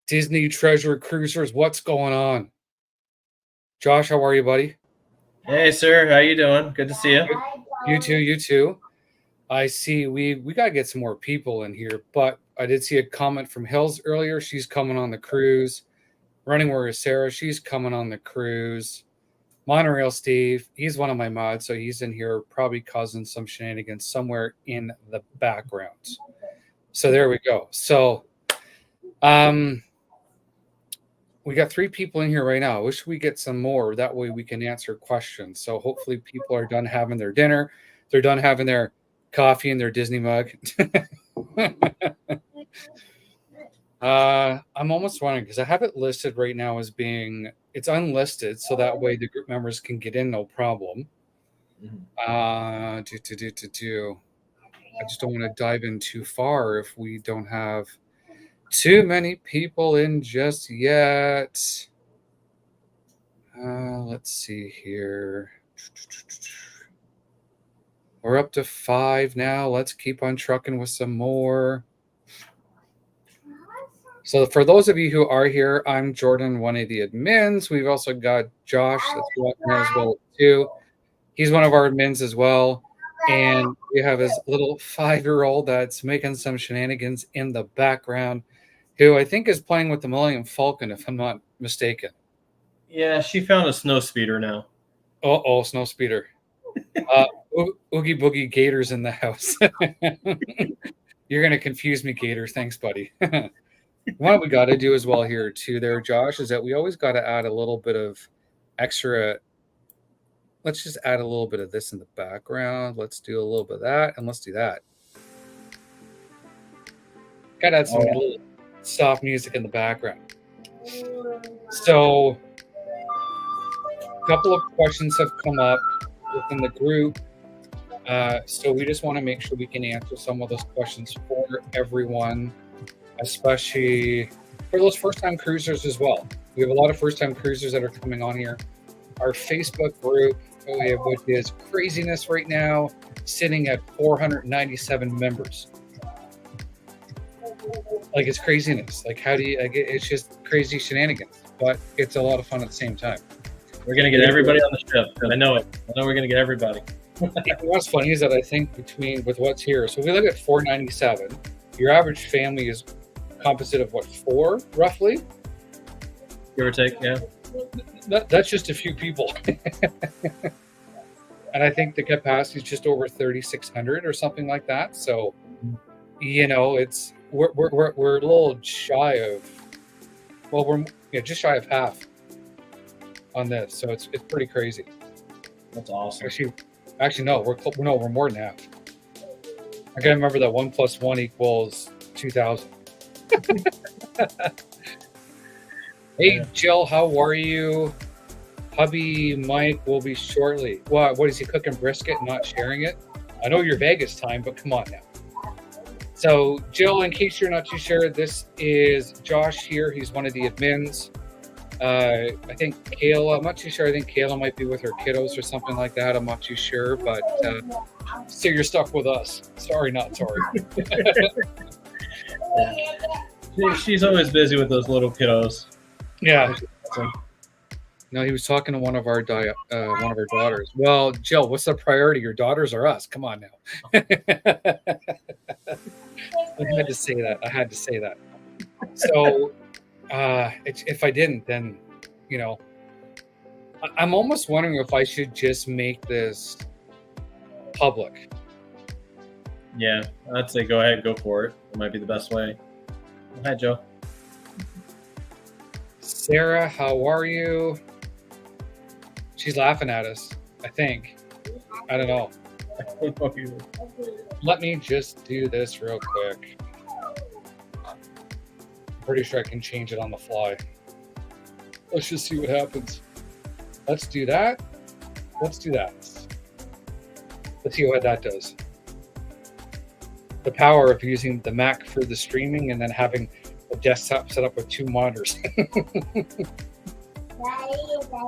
Disney Treasure Cruisers, what's going on? Josh, how are you, buddy? Hey, sir. How you doing? Good to see you. You too, you too. I see we got to get some more people in here, but I did see a comment from Hills earlier. She's coming on the cruise. Running Warrior Sarah, she's coming on the cruise. Monorail Steve, he's one of my mods, so he's in here probably causing some shenanigans somewhere in the background. So there we go. So we got 3 people in here right now. I wish we get some more. That way we can answer questions. So hopefully people are done having their dinner. They're done having their coffee in their Disney mug. I'm almost wondering because I have it listed right now as being it's unlisted, so that way the group members can get in no problem. I just don't want to dive in too far if we don't have too many people in just yet. Let's see here. We're up to 5 now. Let's keep on trucking with some more. So for those of you who are here, I'm Jordan, one of the admins. We've also got Josh that's walking as well too. He's one of our admins as well. And we have his little 5-year-old that's making some shenanigans in the background, who I think is playing with the Millennium Falcon, if I'm not mistaken. Yeah, she found a snow speeder now. Oh, snow speeder. Oogie Boogie Gator's in the house. You're going to confuse me, Gator. Thanks, buddy. What we got to do as well here, too, there, Josh, is that we always got to add a little bit of extra. Let's just add a little bit of this in the background. Let's do a little bit of that, and let's do that. Got to add some little soft music in the background. So, a couple of questions have come up within the group. So we just want to make sure we can answer some of those questions for everyone, especially for those first-time cruisers as well. We have a lot of first-time cruisers that are coming on here. Our Facebook group, which is craziness right now, sitting at 497 members. Like, it's craziness. Like, how do you? Like, it's just crazy shenanigans, but it's a lot of fun at the same time. We're gonna get everybody on the ship. I know it. I know we're gonna get everybody. What's funny is that I think with what's here, so if we look at 497, your average family is composite of what, 4 roughly? Give or take, yeah. That's just a few people. And I think the capacity is just over 3,600 or something like that. So, it's we're a little shy of, well, we're just shy of half on this. So it's pretty crazy. That's awesome. Actually, no, we're more than half. I gotta remember that 1 + 1 equals 2,000. Hey, Jill, how are you? Hubby Mike will be shortly. What is he cooking brisket and not sharing it? I know your Vegas time, but come on now. So, Jill, in case you're not too sure, this is Josh here. He's one of the admins. I think Kayla, I'm not too sure. I think Kayla might be with her kiddos or something like that. I'm not too sure, but so you're stuck with us. Sorry, not sorry. She's always busy with those little kiddos. Yeah. No, he was talking to one of our daughters. Well, Jill, what's the priority? Your daughters or us? Come on now. I had to say that. So, if I didn't, then, I'm almost wondering if I should just make this public. Yeah, I'd say go ahead, go for it. It might be the best way. Hi, Joe. Sarah, how are you? She's laughing at us, I think. I don't know. Let me just do this real quick. I'm pretty sure I can change it on the fly. Let's just see what happens. Let's do that. Let's see what that does. The power of using the Mac for the streaming and then having a desktop set up with 2 monitors.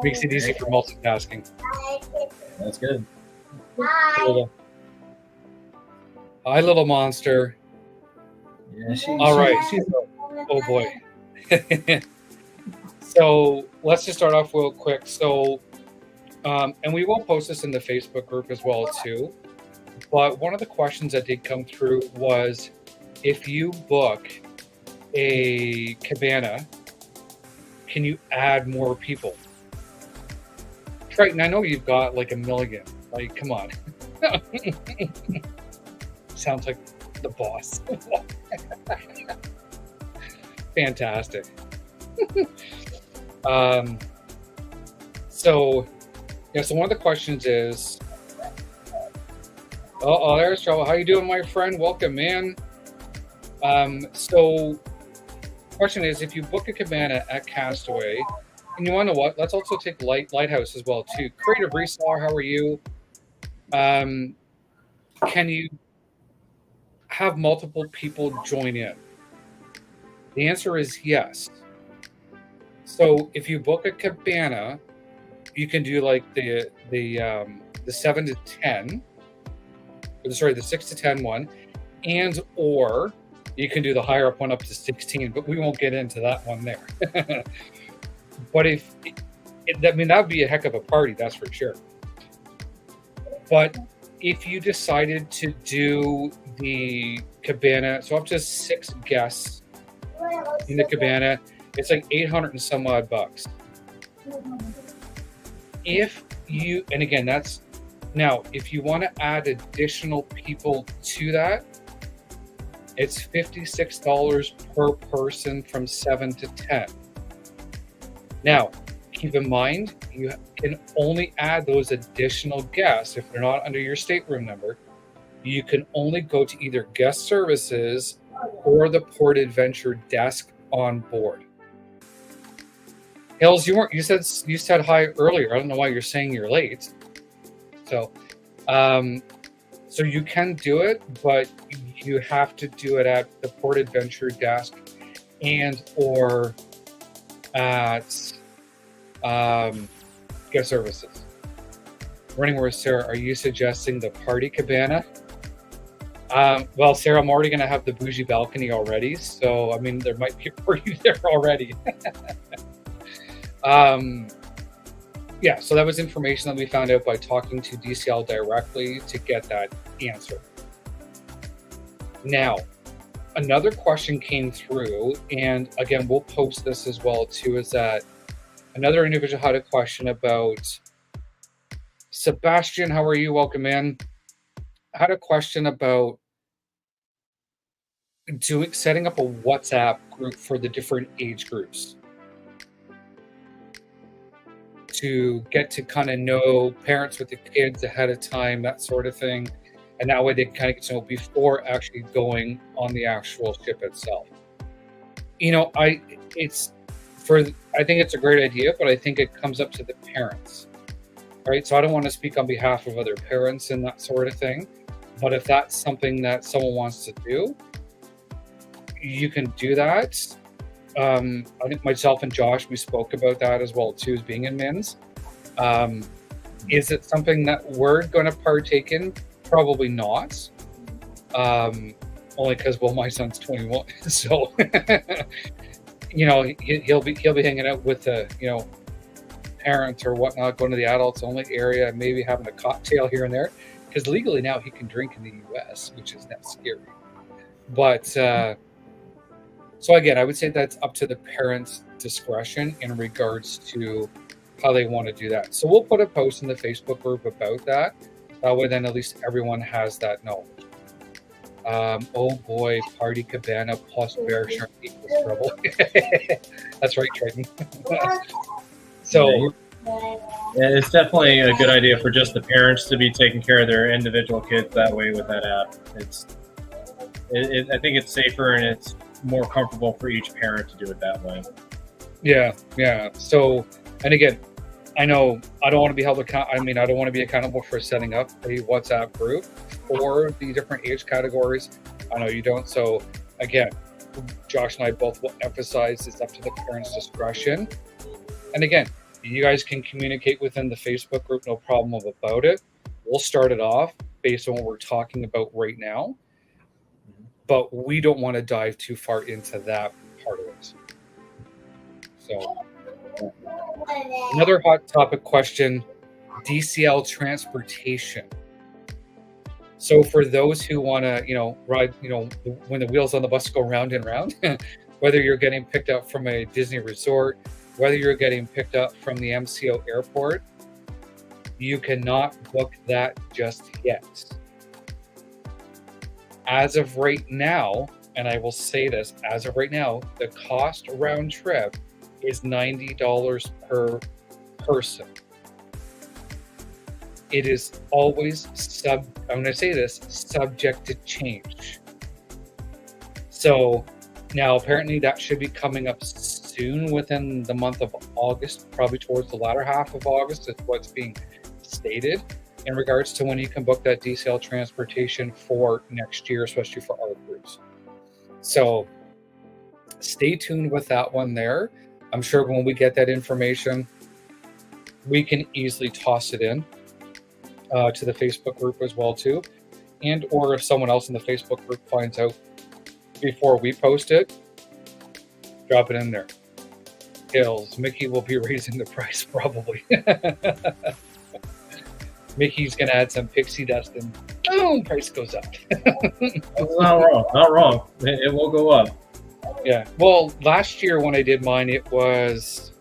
Makes it easy for multitasking. That's good. Hi, little monster. Yeah, All right. Oh boy. So let's just start off real quick. So, and we will post this in the Facebook group as well too. But one of the questions that did come through was, if you book a cabana, can you add more people? Triton, I know you've got like a million. Like, come on. Sounds like the boss. Fantastic. So one of the questions is, there's Joe. How you doing, my friend? Welcome, man. So question is, if you book a cabana at Castaway, and you want to know what? Let's also take Lighthouse as well too. Creative Reseller, how are you? Can you have multiple people join in? The answer is yes. So if you book a cabana, you can do like the 7 to 10, sorry, the 6 to 10 one, and or you can do the higher up one up to 16, but we won't get into that one there. But that would be a heck of a party, that's for sure. But if you decided to do the cabana, so up to 6 guests in the cabana, it's like 800 and some odd bucks. If you, and again, that's now, if you want to add additional people to that, it's $56 per person from 7 to 10. Now, keep in mind, you can only add those additional guests if they're not under your stateroom number. You can only go to either guest services or the Port Adventure desk on board. Hills, you said hi earlier. I don't know why you're saying you're late. So you can do it, but you have to do it at the Port Adventure desk and or at guest services. Running with Sarah, are you suggesting the party cabana? Well, Sarah, I'm already going to have the bougie balcony already, so I mean there might be a party there already. Yeah, so that was information that we found out by talking to DCL directly to get that answer. Now, another question came through, and again, we'll post this as well too, is that another individual had a question about, Sebastian, how are you? Welcome in. Had a question about setting up a WhatsApp group for the different age groups to get to kind of know parents with the kids ahead of time, that sort of thing. And that way they can kind of get to know before actually going on the actual ship itself. You know, I think it's a great idea, but I think it comes up to the parents, right? So I don't want to speak on behalf of other parents and that sort of thing. But if that's something that someone wants to do, you can do that. I think myself and Josh, we spoke about that as well too, as being in men's. Is it something that we're going to partake in? Probably not. Only because, well, my son's 21, so you know, he'll be hanging out with the, you know, parents or whatnot, going to the adults only area, maybe having a cocktail here and there, because legally now he can drink in the U.S., which is now scary. But so again, I would say that's up to the parents' discretion in regards to how they want to do that. So we'll put a post in the Facebook group about that. That way, then at least everyone has that knowledge. Oh boy, party cabana plus bear shark equals trouble. That's right, Triton. So yeah, it's definitely a good idea for just the parents to be taking care of their individual kids that way with that app. I think it's safer and it's more comfortable for each parent to do it that way. Yeah. So, and again, I know I don't want to be held accountable. I mean, I don't want to be accountable for setting up a WhatsApp group for the different age categories. I know you don't. So again, Josh and I both will emphasize it's up to the parents' discretion. And again, you guys can communicate within the Facebook group, no problem about it. We'll start it off based on what we're talking about right now. But we don't want to dive too far into that part of it. So another hot topic question, DCL transportation. So for those who want to, ride, when the wheels on the bus go round and round, whether you're getting picked up from a Disney resort, whether you're getting picked up from the MCO airport, you cannot book that just yet. As of right now, and I will say this, as of right now, the cost round trip is $90 per person. It is always I'm going to say this, subject to change. So now apparently that should be coming up soon within the month of August, probably towards the latter half of August is what's being stated in regards to when you can book that DCL transportation for next year, especially for our cruise. So stay tuned with that one there. I'm sure when we get that information, we can easily toss it in to the Facebook group as well too, and or if someone else in the Facebook group finds out before we post it, drop it in there. Hills, Mickey will be raising the price probably. Mickey's gonna add some pixie dust and boom, price goes up. Not wrong. It will go up. Yeah. Well, last year when I did mine, it was,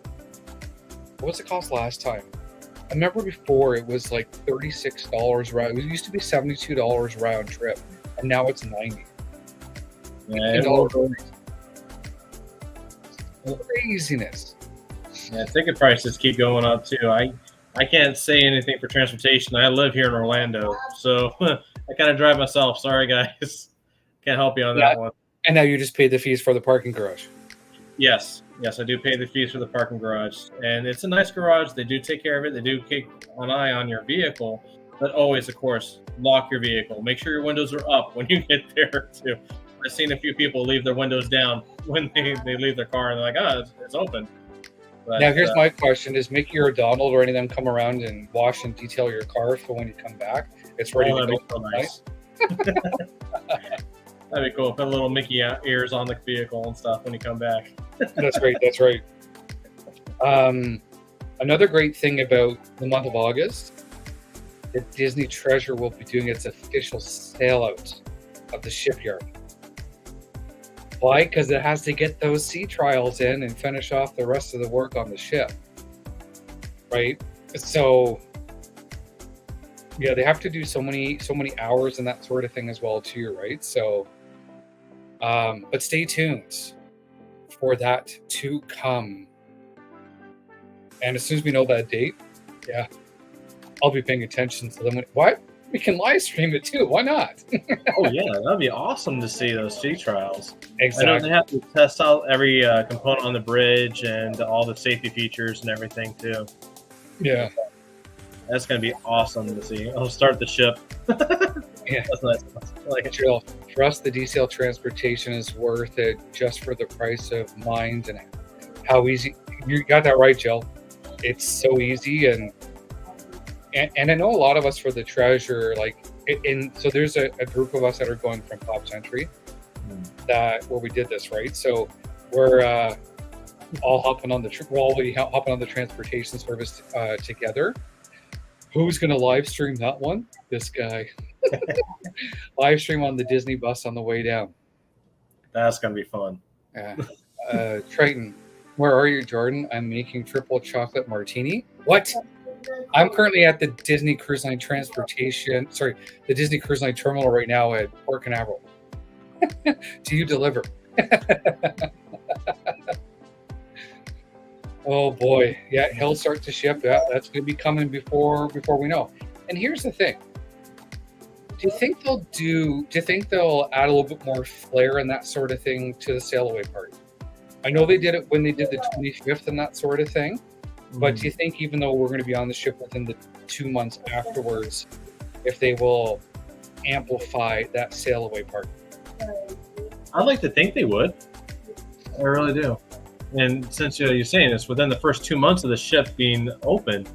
what was it cost last time? I remember before it was like $36 round. It used to be $72 round trip, and now it's $90. Yeah, craziness. Yeah, ticket prices keep going up too. I can't say anything for transportation. I live here in Orlando, so I kind of drive myself. Sorry, guys. Can't help you on that one. And now you just pay the fees for the parking garage. Yes, I do pay the fees for the parking garage, and it's a nice garage. They do take care of it. They do keep an eye on your vehicle, but always, of course, lock your vehicle. Make sure your windows are up when you get there too. I've seen a few people leave their windows down when they leave their car, and they're like, it's open. But, now, here's my question. Does Mickey or Donald or any of them come around and wash and detail your car so when you come back, it's ready to go? So nice. That'd be cool. Put little Mickey ears on the vehicle and stuff when you come back. That's right. That's right. Another great thing about the month of August, the Disney Treasure will be doing its official sail out of the shipyard. Why? Because it has to get those sea trials in and finish off the rest of the work on the ship. Right? So yeah, they have to do so many hours and that sort of thing as well too, right? So but stay tuned for that to come. And as soon as we know that date, yeah, I'll be paying attention to them. What? We can live stream it too. Why not? Oh yeah, that'd be awesome to see those sea trials. Exactly. I know they have to test out every component on the bridge and all the safety features and everything too. Yeah, that's gonna be awesome to see. I'll start the ship. Yeah, that's nice. Like Jill, for us, the DCL transportation is worth it just for the price of mines and how easy. You got that right, Jill. It's so easy and I know a lot of us for the Treasure, so there's a group of us that are going from Pop Century where we did this, right? So we're all hopping on the transportation service together. Who's going to live stream that one? This guy. Live stream on the Disney bus on the way down. That's going to be fun. Yeah. Triton, where are you, Jordan? I'm making triple chocolate martini. What? I'm currently at the Disney Cruise Line the Disney Cruise Line terminal right now at Port Canaveral. Do you deliver? Oh boy, yeah, he'll start to ship. Yeah, that's going to be coming before we know. And here's the thing: do you think they'll add a little bit more flair and that sort of thing to the Sailaway party? I know they did it when they did the 25th and that sort of thing. But do you think, even though we're going to be on the ship within the 2 months afterwards, if they will amplify that Sailaway part? I'd like to think they would. I really do. And since you're saying this, within the first 2 months of the ship being open,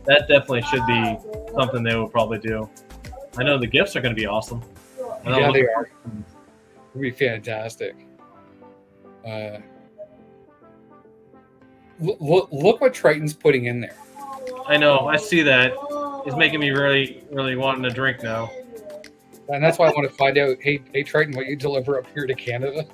that definitely should be something they will probably do. I know the gifts are going to be awesome. Yeah, they are. It'll be fantastic. Look what Triton's putting in there. I know. I see that. It's making me really, really wanting to drink now. And that's why I want to find out, hey Triton, what you deliver up here to Canada?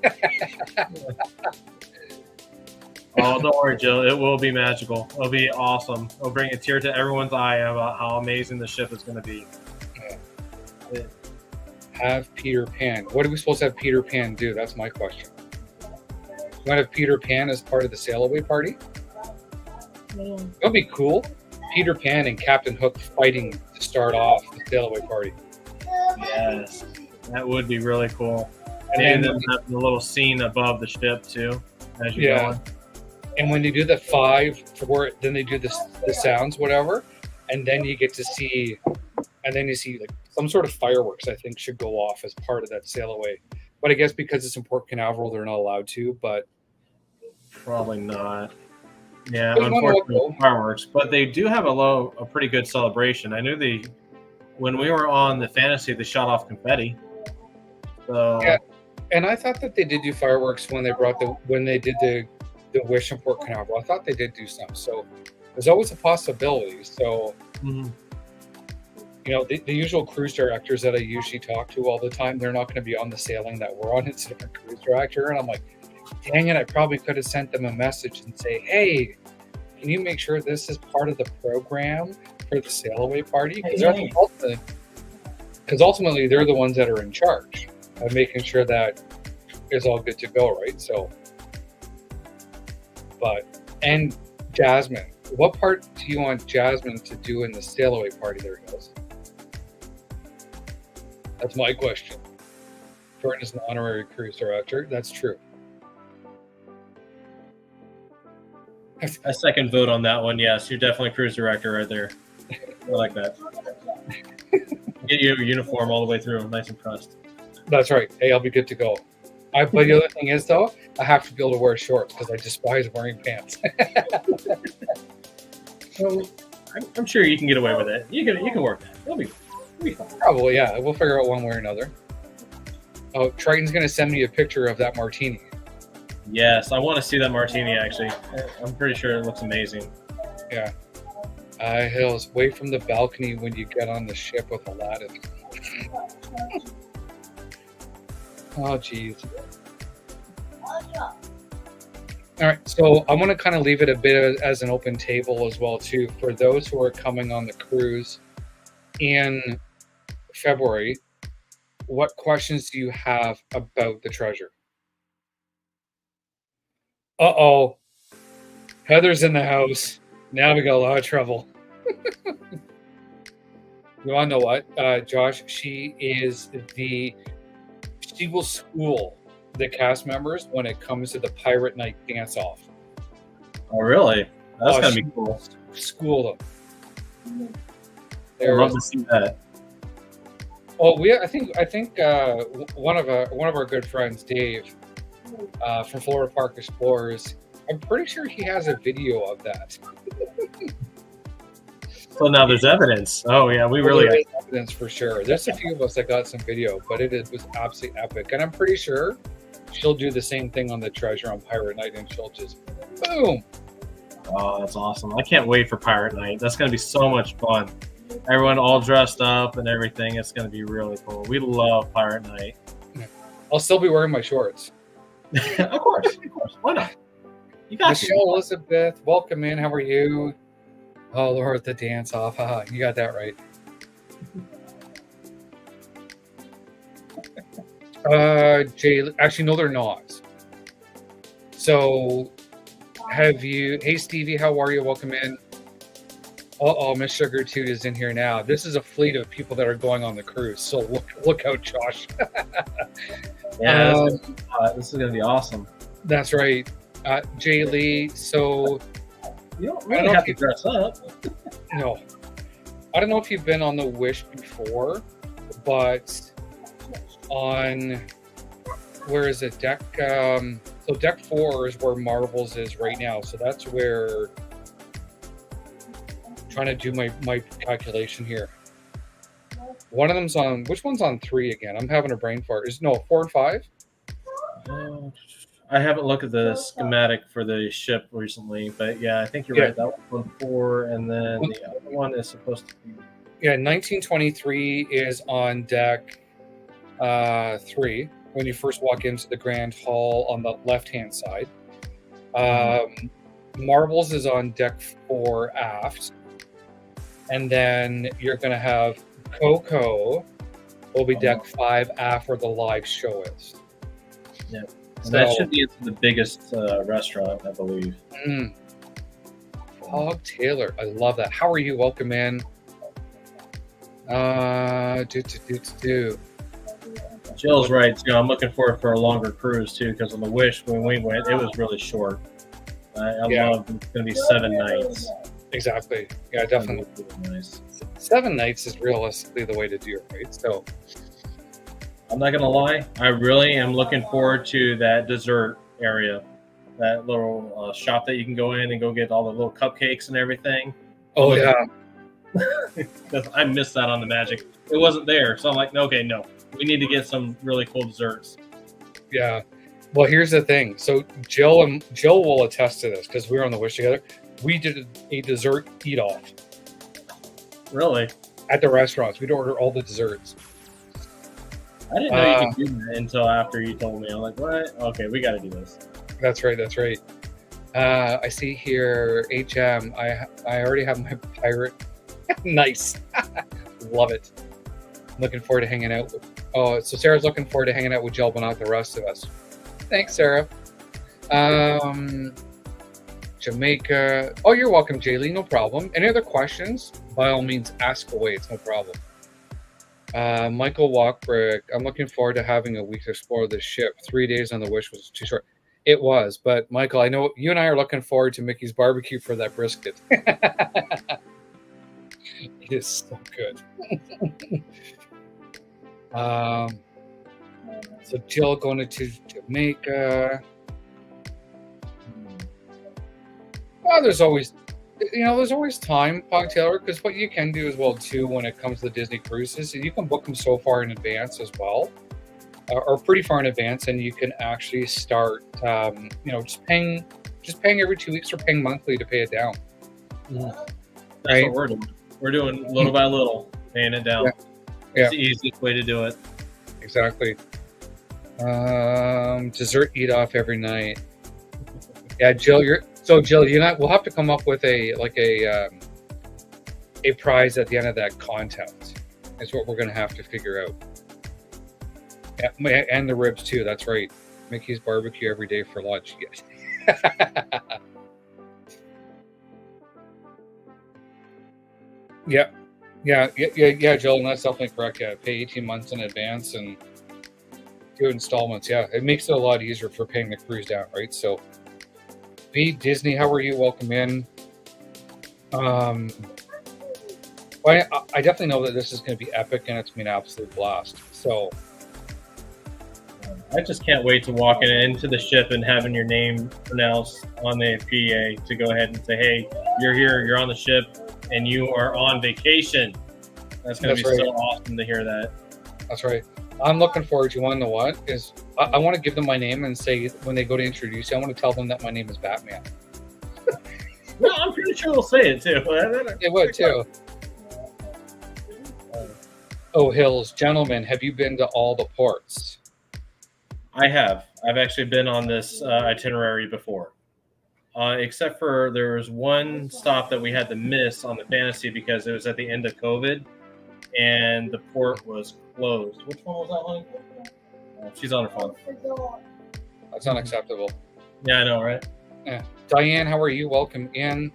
Oh, don't worry, Jill. It will be magical. It'll be awesome. It'll bring a tear to everyone's eye about how amazing the ship is going to be. Yeah. Have Peter Pan. What are we supposed to have Peter Pan do? That's my question. You want to have Peter Pan as part of the Sailaway party? That would be cool. Peter Pan and Captain Hook fighting to start off the Sailaway party. Yes, that would be really cool. And then having a little scene above the ship too, as you go on. And when you do the 5 for it, then they do the sounds, whatever, and then you get to see, and then you see like some sort of fireworks. I think should go off as part of that Sailaway. But I guess because it's in Port Canaveral, they're not allowed to. But probably not. Yeah, unfortunately, fireworks. But they do have a pretty good celebration. I knew when we were on the Fantasy, they shot off confetti. So yeah, and I thought that they did do fireworks when they did the Wish in Port Canaveral. I thought they did do some. So there's always a possibility. So you know, the usual cruise directors that I usually talk to all the time, they're not going to be on the sailing that we're on. It's a different cruise director, and I'm like, dang it, I probably could have sent them a message and say, hey, can you make sure this is part of the program for the Sailaway party? Because ultimately they're the ones that are in charge of making sure that it's all good to go, right? So, and Jasmine, what part do you want Jasmine to do in the Sailaway party there, Hills? That's my question. Jordan is an honorary cruise director. That's true. I second vote on that one. Yes, you're definitely cruise director right there. I like that. Get your uniform all the way through. I'm nice and pressed. That's right. Hey, I'll be good to go. But the other thing is, though, I have to be able to wear shorts because I despise wearing pants. Well, I'm sure you can get away with it. You can work that. It'll be fine. Probably, yeah. We'll figure out one way or another. Oh, Triton's going to send me a picture of that martini. Yes, I want to see that martini, actually. I'm pretty sure it looks amazing. Yeah. Hills, wait from the balcony when you get on the ship with Aladdin. Oh, geez. All right, so I want to kind of leave it a bit as an open table as well, too, for those who are coming on the cruise in February. What questions do you have about the treasure? Uh-oh. Heather's in the house. Now we got a lot of trouble. You want to know what, Josh? She will school the cast members when it comes to the Pirate Night dance-off. Oh, really? That's going to be cool. School them. I'd love to see that. Oh, I think one of our good friends, Dave, from Florida Park Explorers, I'm pretty sure he has a video of that. So now there's evidence. Oh yeah, there is evidence for sure. There's a few of us that got some video, but it was absolutely epic, and I'm pretty sure she'll do the same thing on the treasure on Pirate Night, and she'll just boom. Oh, that's awesome! I can't wait for Pirate Night. That's going to be so much fun. Everyone all dressed up and everything. It's going to be really cool. We love Pirate Night. I'll still be wearing my shorts. Of course. Why not? You got Michelle Elizabeth, welcome in. How are you? Oh, Lord, the dance off. Haha, you got that right. Jay, actually, no, they're not. So, hey, Stevie, how are you? Welcome in. Miss Sugar Toot is in here now. This is a fleet of people that are going on the cruise. So look out, Josh. Yeah, this is going to be awesome. That's right. Jay Lee, so... You don't really have to dress up. No. I don't know if you've been on the Wish before, but on... Where is it? Deck... so Deck 4 is where Marvel's is right now. So that's where... I'm trying to do my calculation here. One of them's on... Which one's on 3 again? I'm having a brain fart. 4 and 5? I haven't looked at the schematic for the ship recently, but yeah, I think you're Yeah. right. That one's on 4, and then the other one is supposed to be. Yeah, 1923 is on deck 3 when you first walk into the Grand Hall on the left-hand side. Marbles is on deck 4 aft. And then you're going to have Coco will be deck 5 aft where the live show is. Yeah. So, that should be the biggest restaurant, I believe. Fog Taylor. I love that. How are you? Welcome in. Jill's right, too. I'm looking forward for a longer cruise, too, because on the Wish, when we went, it was really short. I love it's going to be 7 nights. Exactly. Yeah, definitely. Really nice. 7 nights is realistically the way to do it, right? So, I'm not going to lie. I really am looking forward to that dessert area. That little shop that you can go in and go get all the little cupcakes and everything. oh, yeah. I missed that on the Magic. It wasn't there. So I'm like, okay, no. We need to get some really cool desserts. Yeah. Well, here's the thing. So Jill will attest to this because we were on the Wish together. We did a dessert eat-off. Really? At the restaurants. We'd order all the desserts. I didn't know you could do that until after you told me. I'm like, what? Okay, we got to do this. That's right. That's right. I see here, HM. I already have my pirate. Nice. Love it. Looking forward to hanging out. So Sarah's looking forward to hanging out with Jill, but not the rest of us. Thanks, Sarah. Jamaica. Oh, you're welcome, Jaylee. No problem. Any other questions? By all means, ask away. It's no problem. Michael Walkbrick. I'm looking forward to having a week to explore the ship. 3 days on the Wish was too short. It was, but Michael, I know you and I are looking forward to Mickey's barbecue for that brisket. It is so good. So Jill going to Jamaica. Well, there's always time, Pog Taylor, because what you can do as well too when it comes to the Disney cruises, you can book them so far in advance as well, or pretty far in advance, and you can actually start, just paying every 2 weeks or paying monthly to pay it down. That's what we're doing. We're doing little by little, paying it down. Yeah. It's the easiest way to do it. Exactly. Dessert eat off every night. Yeah, Jill, Jill, you and I, we'll have to come up with a prize at the end of that contest. Is what we're going to have to figure out. Yeah, and the ribs too. That's right. Mickey's barbecue every day for lunch. Yes. Yeah, Jill, and that's definitely correct. Yeah, pay 18 months in advance and do installments. Yeah, it makes it a lot easier for paying the cruise down, right? So, Disney, how are you? Welcome in. I definitely know that this is going to be epic and it's been an absolute blast. So, I just can't wait to walk into the ship and having your name pronounced on the PA to go ahead and say, "Hey, you're here. You're on the ship, and you are on vacation." That's going to be so awesome to hear that. That's right. I'm looking forward to. You want to know what is? I want to give them my name and say when they go to introduce you, I want to tell them that my name is Batman. No, I'm pretty sure they'll say it too. It would too. Oh, Hills, gentlemen, have you been to all the ports? I have. I've actually been on this itinerary before. Except for there was one stop that we had to miss on the Fantasy because it was at the end of COVID and the port was closed. Which one was that one? Oh, she's on her phone. That's unacceptable. Yeah, I know, right? Yeah. Diane, how are you? Welcome in.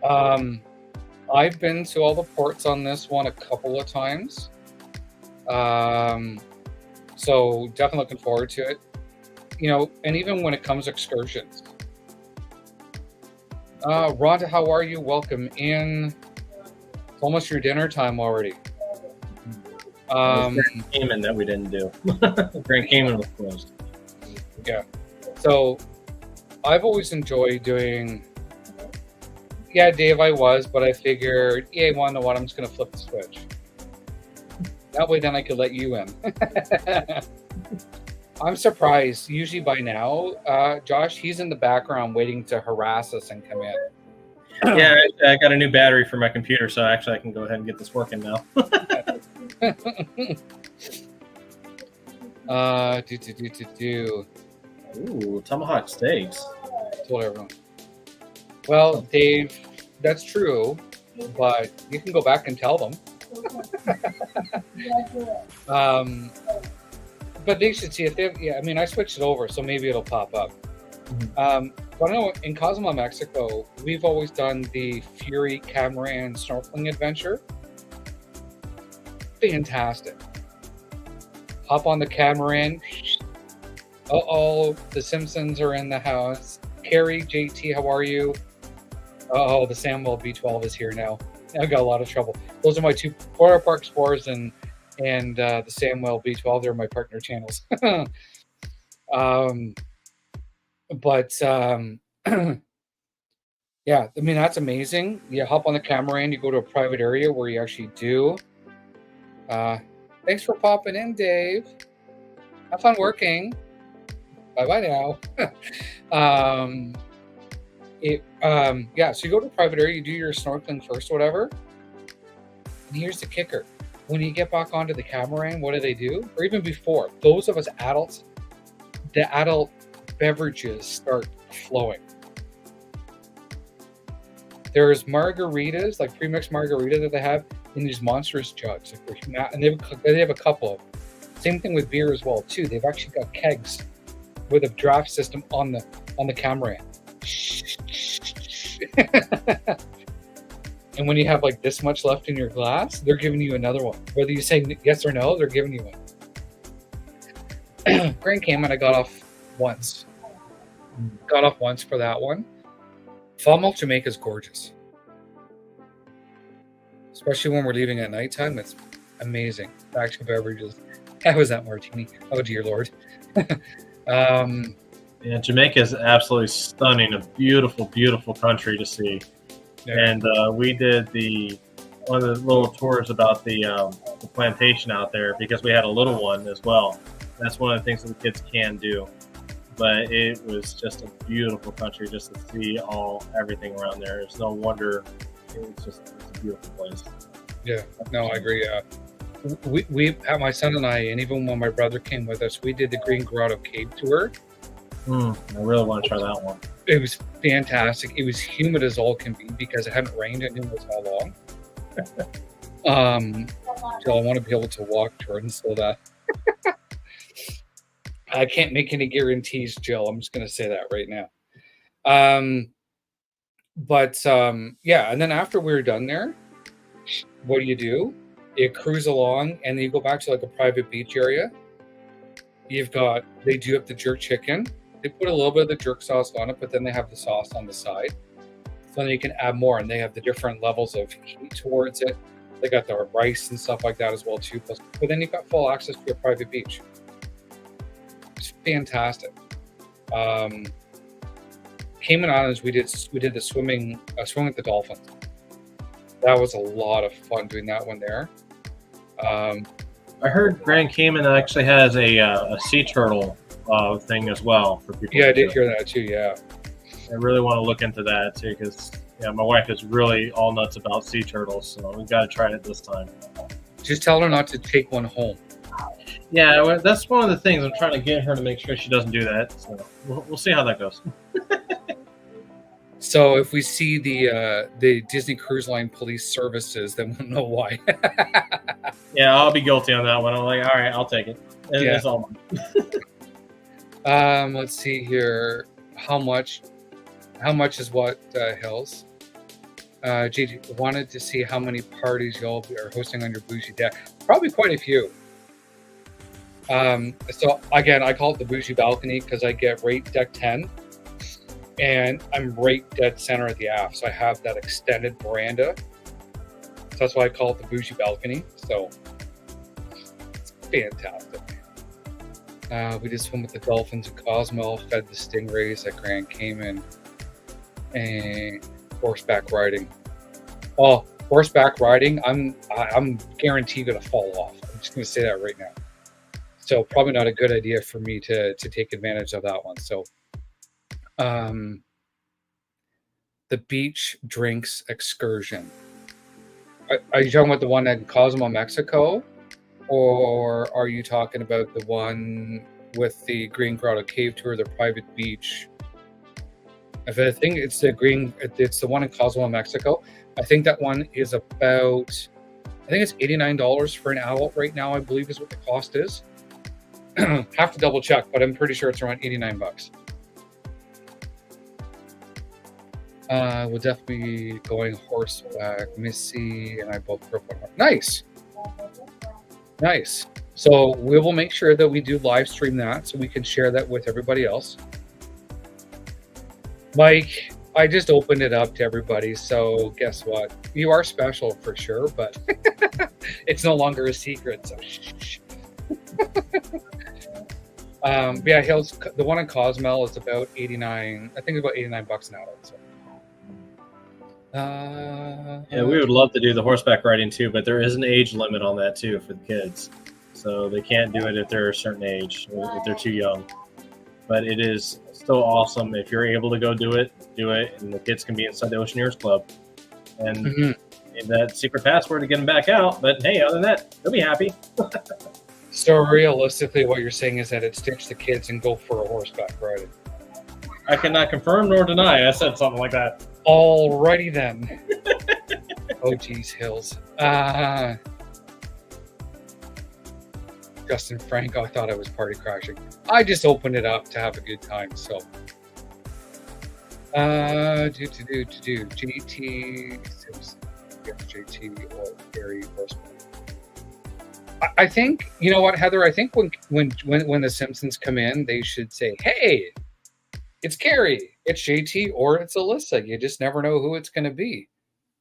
I've been to all the ports on this one a couple of times. So definitely looking forward to it. And even when it comes to excursions. Rhonda, how are you? Welcome in. It's almost your dinner time already. Grand Cayman that we didn't do. Grand Cayman was closed. Yeah. So I've always enjoyed doing. Yeah, Dave, I was, but I figured, yeah, you want to know what? I'm just going to flip the switch. That way, then I could let you in. I'm surprised. Usually by now, Josh, he's in the background waiting to harass us and come in. Yeah, I got a new battery for my computer, so actually I can go ahead and get this working now. Ooh, tomahawk steaks. Told everyone. Well, Dave, that's true, but you can go back and tell them. But they should see it. Yeah, I mean, I switched it over, so maybe it'll pop up. But I know in Cozumel, Mexico, we've always done the Fury Catamaran snorkeling adventure. Fantastic. Hop on the catamaran. The Simpsons are in the house. Carrie, JT, how are you? The Samuel B12 is here now. I got a lot of trouble. Those are my two Florida Park Explorers and the Samuel B12. They're my partner channels. Yeah, I mean, that's amazing. You hop on the catamaran, you go to a private area where you actually do. Thanks for popping in, Dave. Have fun working. Bye-bye now. So you go to a private area, you do your snorkeling first or whatever. And here's the kicker. When you get back onto the catamaran, what do? Or even before, those of us adults, the adult beverages start flowing. There's margaritas, like pre-mixed margarita that they have in these monstrous jugs. And they have a couple of them. Same thing with beer as well, too. They've actually got kegs with a draft system on the catamaran. And when you have like this much left in your glass, they're giving you another one. Whether you say yes or no, they're giving you one. Grand Cayman, I got off once. For that one. Falmouth, Jamaica is gorgeous. Especially when we're leaving at nighttime. It's amazing. Actual beverages. How was that martini? Oh, dear Lord. Yeah, Jamaica is absolutely stunning. A beautiful, beautiful country to see. Yeah. And we did one of the little tours about the plantation out there because we had a little one as well. That's one of the things that the kids can do. But it was just a beautiful country just to see everything around there. It's no wonder it's a beautiful place. Yeah, no, I agree. We my son and I, and even when my brother came with us, we did the Green Grotto Cave tour. I really want to try that one. It was fantastic. It was humid as all can be because it hadn't rained in who knows how long. So I want to be able to walk towards so that I can't make any guarantees, Jill. I'm just going to say that right now. And then after we were done there, what do? You cruise along and then you go back to like a private beach area. They do have the jerk chicken. They put a little bit of the jerk sauce on it, but then they have the sauce on the side. So then you can add more, and they have the different levels of heat towards it. They got the rice and stuff like that as well too. But then you've got full access to a private beach. It's fantastic. Cayman Islands, we did the swimming with the dolphins. That was a lot of fun doing that one there. I heard Grand Cayman actually has a sea turtle thing as well for people. Yeah, I did hear that too. Yeah, I really want to look into that too because my wife is really all nuts about sea turtles, so we've got to try it this time. Just tell her not to take one home. Yeah, well, that's one of the things I'm trying to get her to make sure she doesn't do that. So we'll see how that goes. So if we see the Disney Cruise Line police services, then we'll know why. Yeah, I'll be guilty on that one. I'm like, all right, I'll take it. It's all mine. Let's see here. How much is what, Hills? Gigi, wanted to see how many parties y'all are hosting on your bougie deck. Probably quite a few. So again, I call it the bougie balcony because I get right deck 10. And I'm right dead center at the aft, so I have that extended veranda. So that's why I call it the bougie balcony. So it's fantastic. We did swim with the dolphins at Cozumel, fed the stingrays at Grand Cayman, and horseback riding. Oh, horseback riding! I'm guaranteed gonna fall off. I'm just gonna say that right now. So probably not a good idea for me to take advantage of that one. So the beach drinks excursion. Are you talking about the one in Cozumel, Mexico? Or are you talking about the one with the Green Grotto Cave Tour, the private beach? If I think it's the one in Cozumel, Mexico. I think that one is about, I think it's $89 for an adult right now, I believe is what the cost is. Have to double check, but I'm pretty sure it's around 89 bucks. We'll definitely be going horseback. Missy and I both grew up on horse. Nice. So we will make sure that we do live stream that so we can share that with everybody else. Mike, I just opened it up to everybody, so guess what? You are special for sure, but it's no longer a secret. So shh. Yeah, the one in Cozumel is about 89. I think it's about 89 bucks an adult. So. Yeah, we would love to do the horseback riding too, but there is an age limit on that too for the kids. So they can't do it if they're a certain age, or if they're too young. But it is still awesome. If you're able to go do it, and the kids can be inside the Oceaneers Club. And that secret password to get them back out. But hey, other than that, they'll be happy. So realistically, what you're saying is that it's ditch the kids and go for a horseback riding. I cannot confirm nor deny. I said something like that. Alrighty then. Oh geez, Hills. Justin Franco, I thought I was party crashing. I just opened it up to have a good time. So, JT Simpson, JT or Barry Horseman. I think, you know what, Heather. I think when the Simpsons come in, they should say, "Hey, it's Carrie, it's JT, or it's Alyssa." You just never know who it's going to be.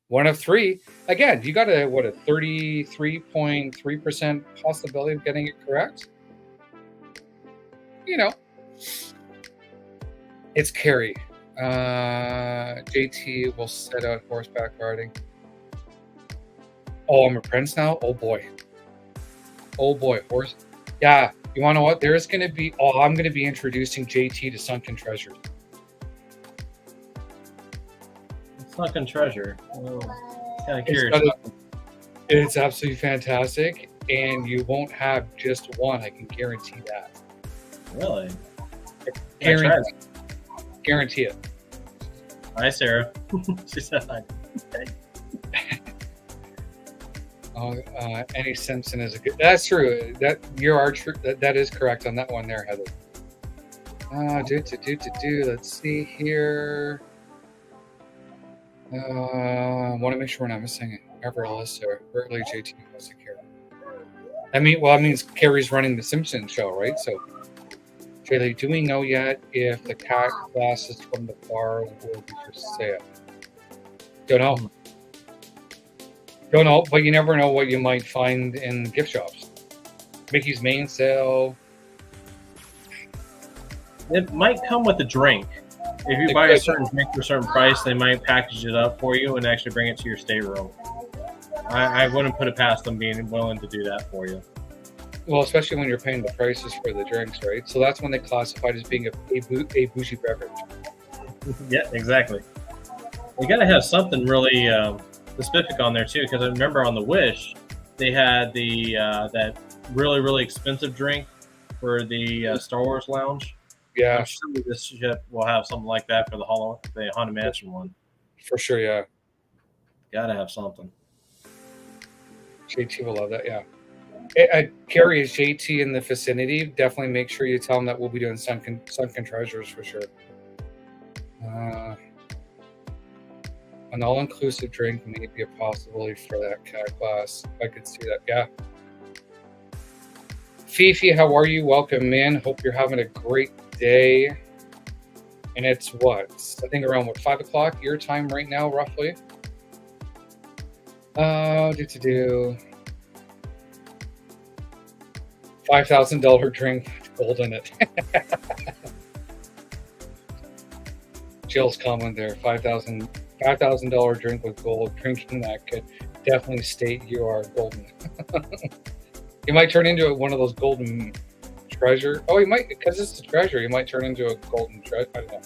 One of three. Again, you got a 33.3% possibility of getting it correct. You know, it's Carrie. JT will set out horseback riding. Oh, I'm a prince now. Oh boy. Horse. Yeah. You want to know what? There's going to be. Oh, I'm going to be introducing JT to Sunken Treasures. Sunken Treasure. Kind of curious. It's absolutely fantastic, and you won't have just one. I can guarantee that. Really? Guarantee it. Hi, Sarah. She said hi. Any Simpson is a good. That's true. That you are true. That is correct on that one there, Heather. Let's see here. I want to make sure we're not missing it. Ever Alyssa, early JT was a Carrie. That means Carrie's running the Simpsons show, right? So, Jaylee, do we know yet if the cat glasses from the bar will be for sale? Don't know, but you never know what you might find in gift shops. Mickey's main sale. It might come with a drink. If you buy a certain drink for a certain price, they might package it up for you and actually bring it to your stateroom. I wouldn't put it past them being willing to do that for you. Well, especially when you're paying the prices for the drinks, right? So that's when they classify it as being a bougie beverage. Yeah, exactly. You got to have something really specific on there too, because I remember on the Wish they had the that really, really expensive drink for the Star Wars Lounge. Yeah, I'm sure this ship will have something like that for the Haunted Mansion one. For sure, yeah. Gotta have something. JT will love that, yeah. Carrie, is JT in the vicinity? Definitely make sure you tell him that we'll be doing Sunken Treasures for sure. An all-inclusive drink may be a possibility for that cat class. I could see that, yeah. Fifi, how are you? Welcome in. Hope you're having a great day. And it's what? I think around 5 o'clock your time right now, roughly. $5,000 drink with gold in it. Jill's comment there. $5,000 drink with gold. Drinking that could definitely state you are golden. You might turn into one of those golden treasure. Oh, he might, because it's the treasure, he might turn into a golden treasure. I don't know.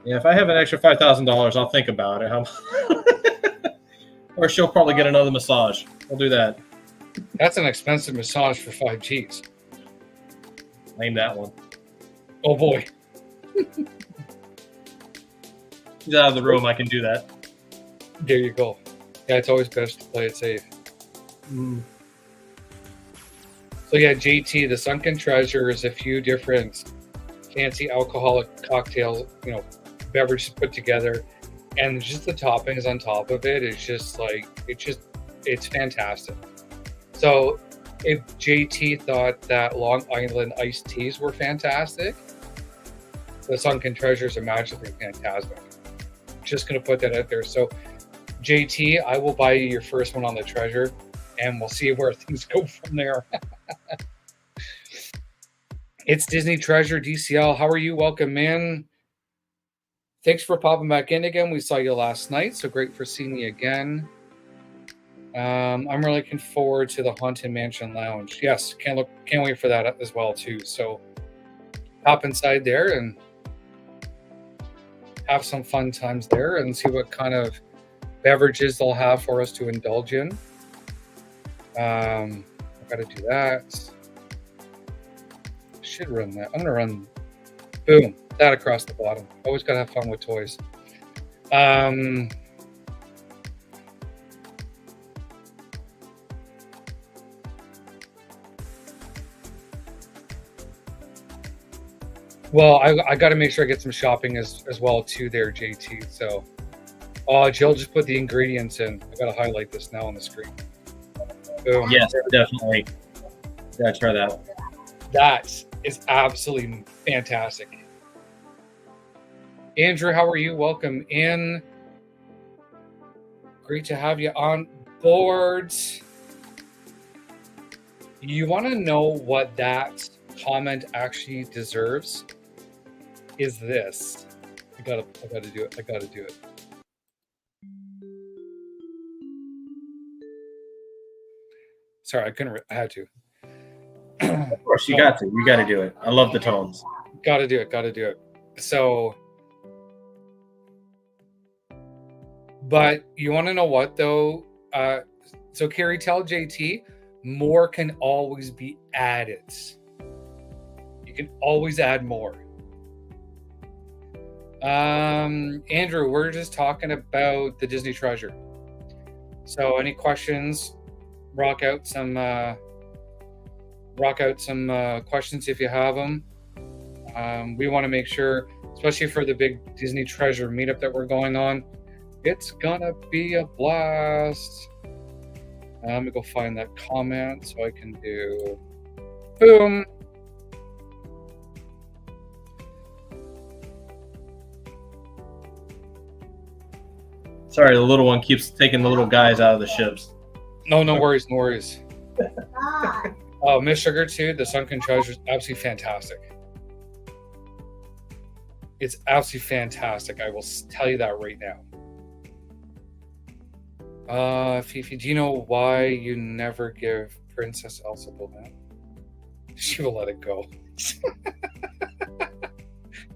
Yeah, if I have an extra $5,000, I'll think about it. Or she'll probably get another massage. We'll do that. That's an expensive massage for 5 Gs. Name that one. Oh boy. He's out of the room. I can do that. There you go. Yeah, it's always best to play it safe. So yeah, JT, the Sunken Treasure is a few different fancy alcoholic cocktail, beverages put together, and just the toppings on top of it is just like it's fantastic. So if JT thought that Long Island iced teas were fantastic, the Sunken Treasures are magically fantastic. Just gonna put that out there. So JT, I will buy you your first one on the treasure, and we'll see where things go from there. It's Disney Treasure DCL. How are you? Welcome in. Thanks for popping back in again. We saw you last night, so great for seeing you again. I'm really looking forward to the Haunted Mansion Lounge. Yes, can't wait for that as well too. So hop inside there and have some fun times there and see what kind of beverages they'll have for us to indulge in. I've got to do that. Should run that. I'm gonna run, boom, that across the bottom. Always gotta have fun with toys. Well, I got to make sure I get some shopping as well too there, JT. So, Jill just put the ingredients in. I got to highlight this now on the screen. Boom. Yes, definitely. Yeah, try that. That is absolutely fantastic. Andrew, how are you? Welcome in. Great to have you on board. You want to know what that comment actually deserves? Is this? I gotta do it. I gotta do it. Sorry, I couldn't. I had to. Of course, you got to. You got to do it. I love the tones. Gotta do it. Gotta do it. So, but you want to know what though? So Carrie, tell JT, more can always be added. You can always add more. Andrew, we're just talking about the Disney Treasure. So any questions? Rock out some questions if you have them. We want to make sure, especially for the big Disney Treasure meetup that we're going on, it's gonna be a blast. Let me go find that comment so I can do boom. Sorry, the little one keeps taking the little guys out of the ships. No worries, no worries. Oh, Miss Sugar too. The Sunken Treasure is absolutely fantastic. It's absolutely fantastic. I will tell you that right now. Fifi, do you know why you never give Princess Elsa Boban? She will let it go.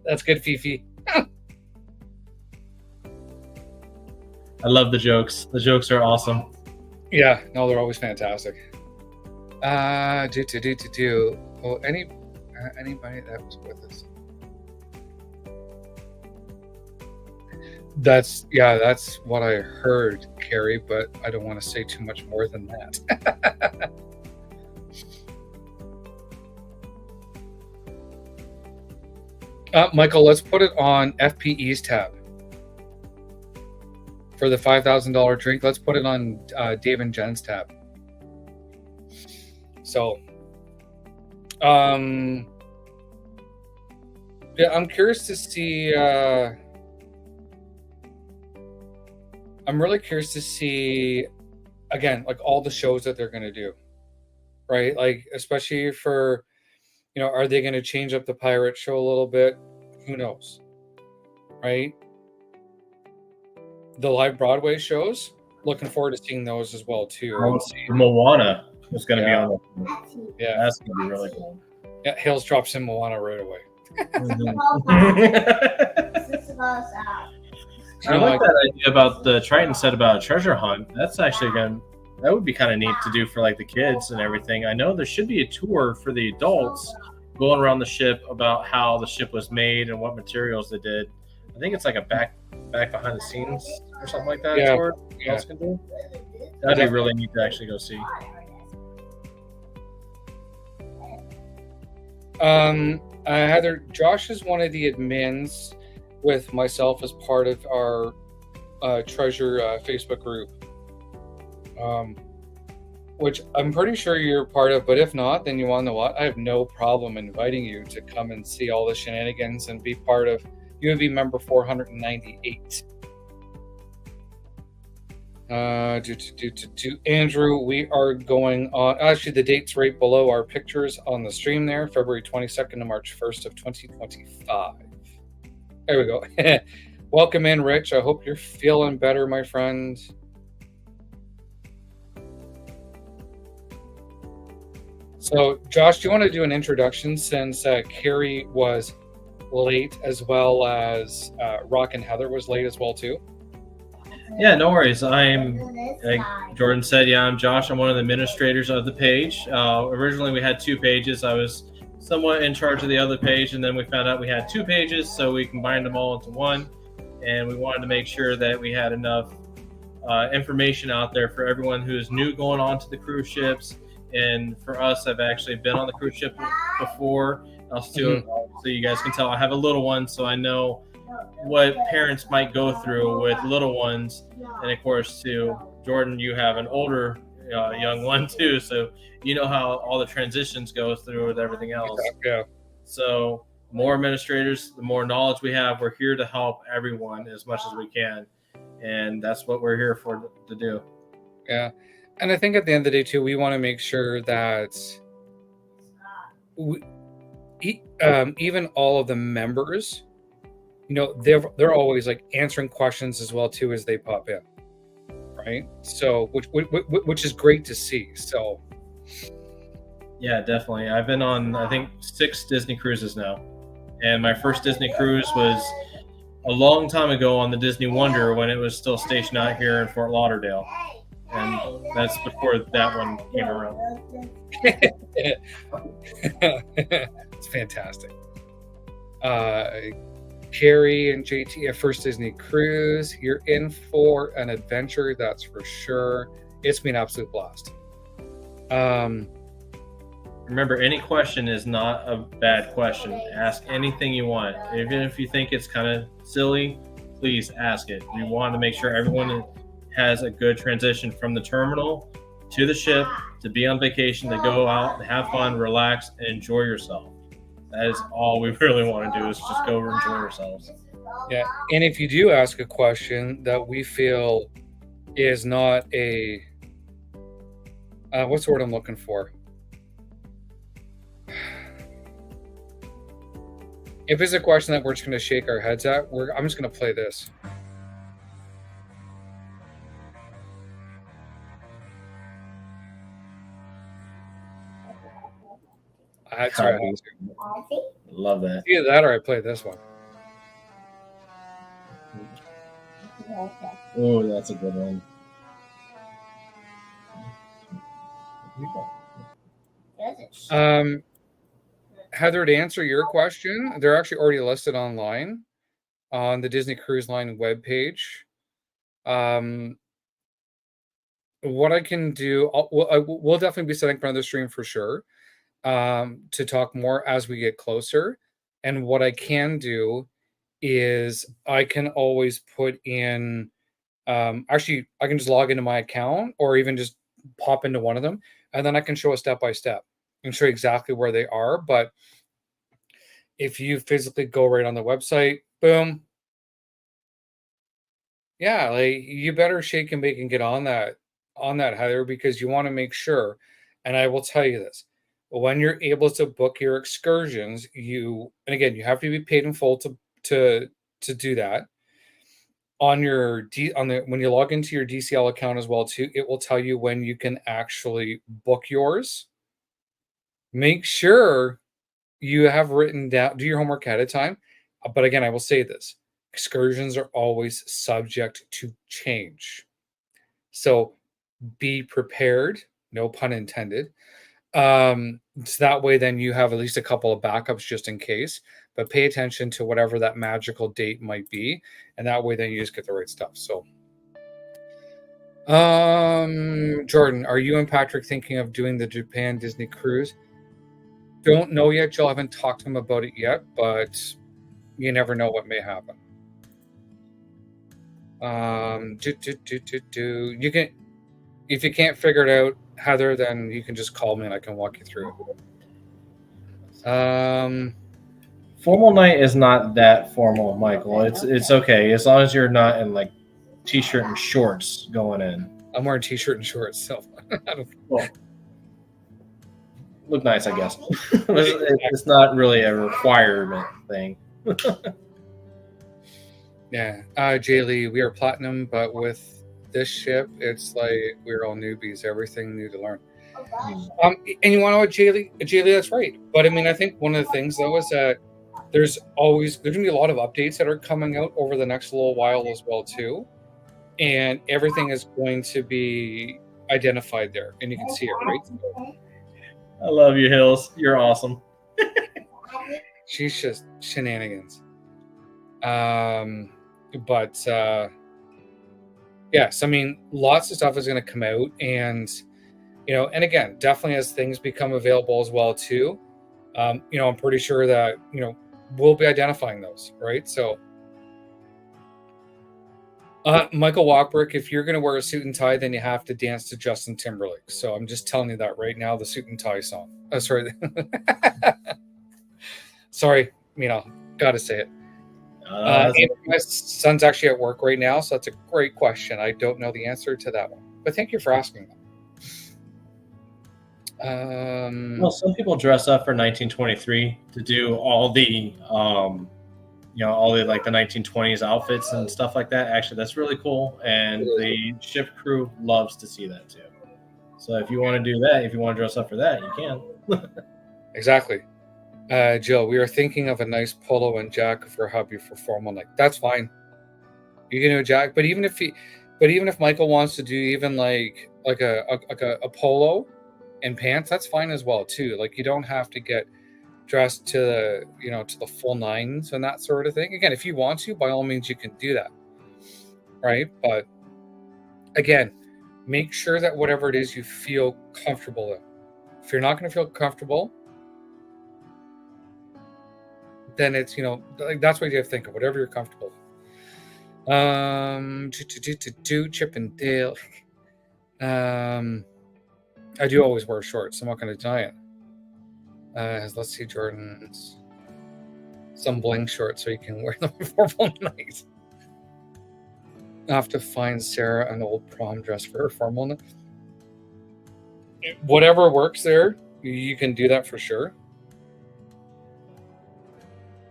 That's good, Fifi. I love the jokes. The jokes are awesome. Yeah, no, they're always fantastic. Oh, anybody that was with us. That's what I heard, Carrie, but I don't want to say too much more than that. Michael, let's put it on FPE's tab. For the $5,000 drink, let's put it on Dave and Jen's tab. So, yeah, I'm curious to see. I'm really curious to see, again, like all the shows that they're going to do, right? Like, especially for, are they going to change up the pirate show a little bit? Who knows, right? The live Broadway shows, looking forward to seeing those as well too. And seeing, Moana is going to be Yeah. on. yeah, That's going to be really cool. yeah, Hales drops in Moana right away. I like that idea about the Triton said about a treasure hunt. That's actually that would be kind of neat to do for like the kids and everything. I know there should be a tour for the adults going around the ship about how the ship was made and what materials they did. I think it's like a back behind the scenes or something like that. Yeah. Tour. Yeah. Can do. That'd be really neat to actually go see. Heather, Josh is one of the admins with myself as part of our treasure Facebook group, which I'm pretty sure you're part of, but if not, then you want to know what? I have no problem inviting you to come and see all the shenanigans and be part of UAV member 498. Andrew, we are going on, actually the date's right below our pictures on the stream there, February 22nd to March 1st of 2025. There we go. Welcome in, Rich. I hope you're feeling better, my friend. So, Josh, do you want to do an introduction since Carrie was late as well as Rock and Heather was late as well too? Yeah, no worries. Like Jordan said, I'm Josh. I'm one of the administrators of the page. Originally, we had 2 pages. I was somewhat in charge of the other page, and then we found out we had 2 pages, so we combined them all into one. And we wanted to make sure that we had enough information out there for everyone who's new going on to the cruise ships. And for us, I've actually been on the cruise ship before. So you guys can tell I have a little one, so I know what parents might go through with little ones. And of course, too, Jordan, you have an older young one too, so you know how all the transitions go through with everything else. Yeah. So more administrators, the more knowledge we have. We're here to help everyone as much as we can, and that's what we're here for to do. Yeah, and I think at the end of the day too, we want to make sure that even all of the members, they're always like answering questions as well too as they pop in, right? So which is great to see. So yeah, definitely. I've been on I think 6 Disney cruises now, and my first Disney cruise was a long time ago on the Disney Wonder when it was still stationed out here in Fort Lauderdale, and that's before that one came around. It's fantastic. Carrie and JT at First Disney Cruise, you're in for an adventure, that's for sure. It's been an absolute blast. Remember, any question is not a bad question. Ask anything you want. Even if you think it's kind of silly, please ask it. We want to make sure everyone has a good transition from the terminal to the ship, to be on vacation, to go out and have fun, relax, and enjoy yourself. That is all we really want to do, is just go enjoy ourselves. Yeah, and if you do ask a question that we feel is not a what's the word I'm looking for? If it's a question that we're just going to shake our heads at, I'm just going to play this. Love that. Either that or I play this one. Oh, that's a good one. Heather, to answer your question, they're actually already listed online on the Disney Cruise Line webpage. What I can do, we'll definitely be setting up another stream for sure, to talk more as we get closer. And what I can do is I can always put in, actually, I can just log into my account or even just pop into one of them, and then I can show a step-by-step and show exactly where they are. But if you physically go right on the website, boom. Yeah, like you better shake and bake and get on that, Heather, because you want to make sure. And I will tell you this, when you're able to book your excursions, and again, you have to be paid in full to do that. on your when you log into your DCL account as well too, it will tell you when you can actually book yours. Make sure you have written down, do your homework ahead of time. But again, I will say this: excursions are always subject to change. So be prepared, no pun intended. So that way, then you have at least a couple of backups just in case. But pay attention to whatever that magical date might be, and that way, then you just get the right stuff. So, Jordan, are you and Patrick thinking of doing the Japan Disney cruise? Don't know yet, Jill. I haven't talked to him about it yet, but you never know what may happen. You can, if you can't figure it out, Heather, then you can just call me and I can walk you through it. Formal night is not that formal, Michael. It's okay as long as you're not in like t-shirt and shorts going in. I'm wearing t-shirt and shorts, so well, look nice, I guess. It's not really a requirement thing. Yeah, Jaylee, we are platinum, but with this ship, it's like we're all newbies. Everything new to learn. And you want to know what, Jaylee, that's right. But I mean, I think one of the things though is that there's going to be a lot of updates that are coming out over the next little while as well too, and everything is going to be identified there, and you can see it, right? So, I love you, Hills. You're awesome. She's just shenanigans. But yes, I mean, lots of stuff is going to come out, and and again, definitely as things become available as well too. I'm pretty sure that we'll be identifying those, right? So, Michael Walkbrick, if you're going to wear a suit and tie, then you have to dance to Justin Timberlake. So I'm just telling you that right now, the suit and tie song. Oh, sorry. Sorry, gotta say it. My son's actually at work right now, so that's a great question. I don't know the answer to that one, but thank you for asking that. Well, some people dress up for 1923 to do all the all the like the 1920s outfits and stuff like that. Actually, that's really cool, and the ship crew loves to see that too. So if you want to do that, if you want to dress up for that, you can. Exactly. Jill, we are thinking of a nice polo and jacket for hubby for formal night. That's fine. You can do a jacket, but even if Michael wants to do even like a polo and pants, that's fine as well too. Like, you don't have to get dressed to the full nines and that sort of thing. Again, if you want to, by all means, you can do that, right? But again, make sure that whatever it is you feel comfortable in. If you're not going to feel comfortable, then it's like that's what you have to think of. Whatever you're comfortable with. Chip and Dale. I do always wear shorts. I'm not going to deny it. Let's see, Jordan's some bling shorts so you can wear them for formal night. I have to find Sarah an old prom dress for her formal night. Whatever works there, you can do that for sure.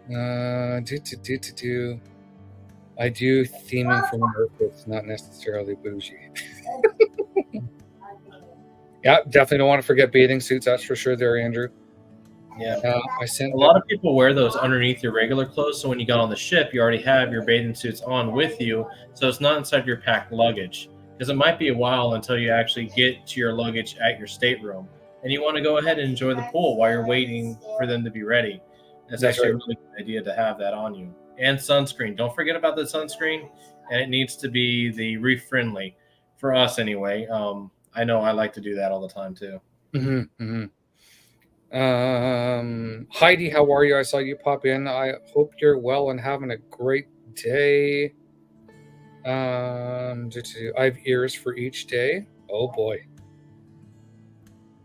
I do theming for my outfits, not necessarily bougie. Yeah, definitely don't want to forget bathing suits. That's for sure there, Andrew. Yeah. A lot of people wear those underneath your regular clothes, so when you got on the ship, you already have your bathing suits on with you, so it's not inside your packed luggage. Because it might be a while until you actually get to your luggage at your stateroom, and you want to go ahead and enjoy the pool while you're waiting for them to be ready. That's actually a really good idea to have that on you. And sunscreen. Don't forget about the sunscreen, and it needs to be the reef friendly for us anyway. I know I like to do that all the time too. Heidi, how are you? I saw you pop in. I hope you're well and having a great day. I have ears for each day. Oh boy,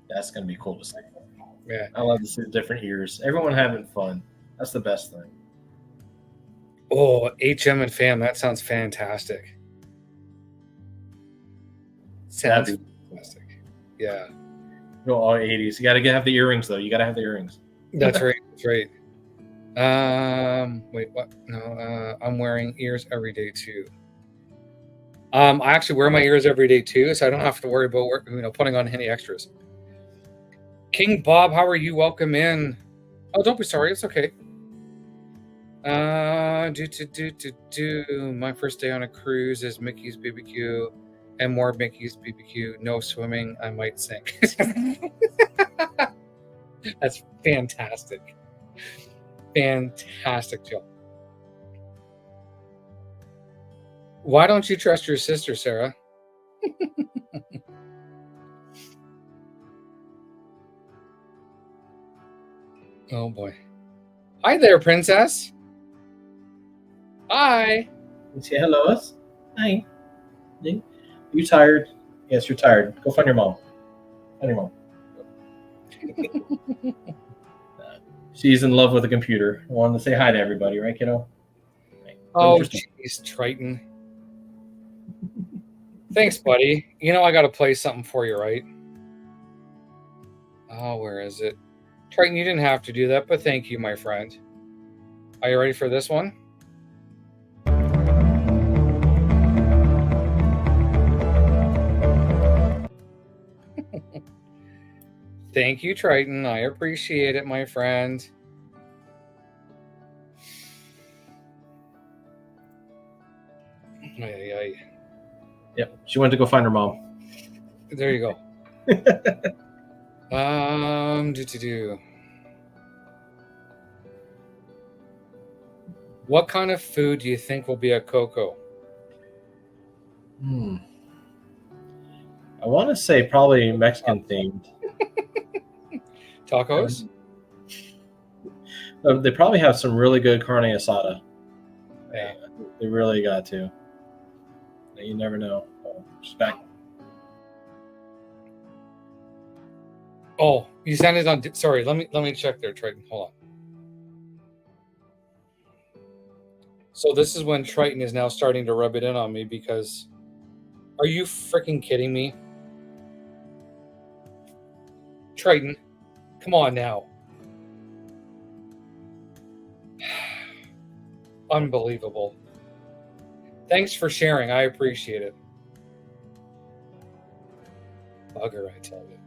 that's gonna be cool to see. Yeah, I love to see different ears. Everyone having fun. That's the best thing. Oh, HM and fam, that sounds fantastic. Sounds fantastic. Yeah. Go all 80s. You got to have the earrings, though. You got to have the earrings. That's right. That's right. Wait, what? No, I'm wearing ears every day, too. I actually wear my ears every day too, so I don't have to worry about putting on any extras. King Bob, how are you? Welcome in. Oh, don't be sorry. It's okay. My first day on a cruise is Mickey's BBQ and more Mickey's BBQ. No swimming. I might sink. That's fantastic. Fantastic, Jill. Why don't you trust your sister, Sarah? Oh boy. Hi there, princess. Hi. You say hello us? Hi. You tired? Yes, you're tired. Go find your mom. Find your mom. She's in love with a computer. I wanted to say hi to everybody, right, kiddo? Oh, jeez, Triton. Thanks, buddy. I got to play something for you, right? Oh, where is it? Triton, you didn't have to do that, but thank you, my friend. Are you ready for this one? Thank you, Triton. I appreciate it, my friend. Yep, she went to go find her mom. There you go. What kind of food do you think will be at Coco? I want to say probably Mexican themed. Tacos? They probably have some really good carne asada. Yeah. They really got to. You never know. Just back. Oh, you sent it on. Sorry, let me check there, Triton. Hold on. So this is when Triton is now starting to rub it in on me because. Are you freaking kidding me? Triton, come on now. Unbelievable. Thanks for sharing. I appreciate it. Bugger, I tell you.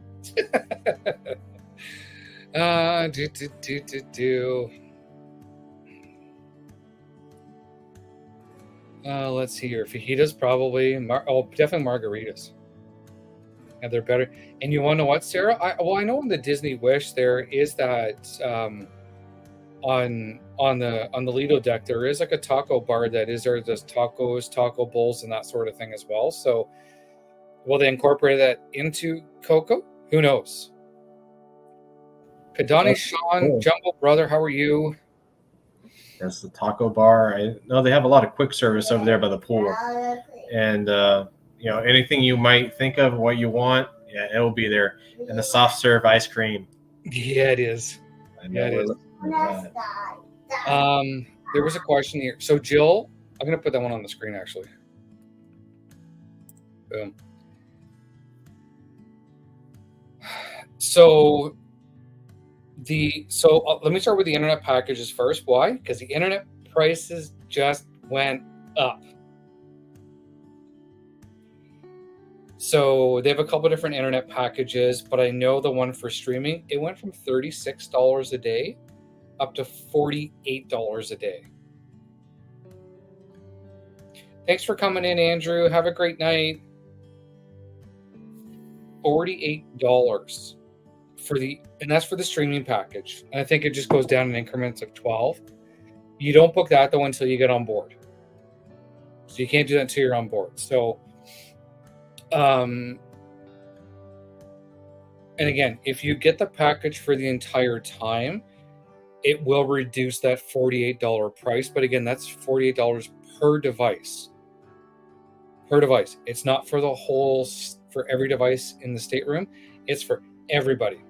Let's see here. Fajitas, probably. Definitely margaritas. And they're better. And you want to know what, Sarah? I know in the Disney Wish there is that on the Lido deck there is like a taco bar that is there. There's tacos, taco bowls, and that sort of thing as well. So will they incorporate that into Coco? Who knows? Kadani, Sean, Jumbo Brother, how are you? That's the taco bar. I know they have a lot of quick service over there by the pool, and anything you might think of what you want, yeah, it will be there. And the soft serve ice cream. Yeah, it is. Yeah, it is. There was a question here. So Jill, I'm gonna put that one on the screen actually. Boom. So let me start with the internet packages first. Why? Because the internet prices just went up. So they have a couple different internet packages, but I know the one for streaming, it went from $36 a day up to $48 a day. Thanks for coming in, Andrew. Have a great night. $48 and that's for the streaming package. And I think it just goes down in increments of 12. You don't book that though until you get on board. So you can't do that until you're on board. So, and again, if you get the package for the entire time, it will reduce that $48 price. But again, that's $48 per device. Per device. It's not for for every device in the stateroom. It's for everybody.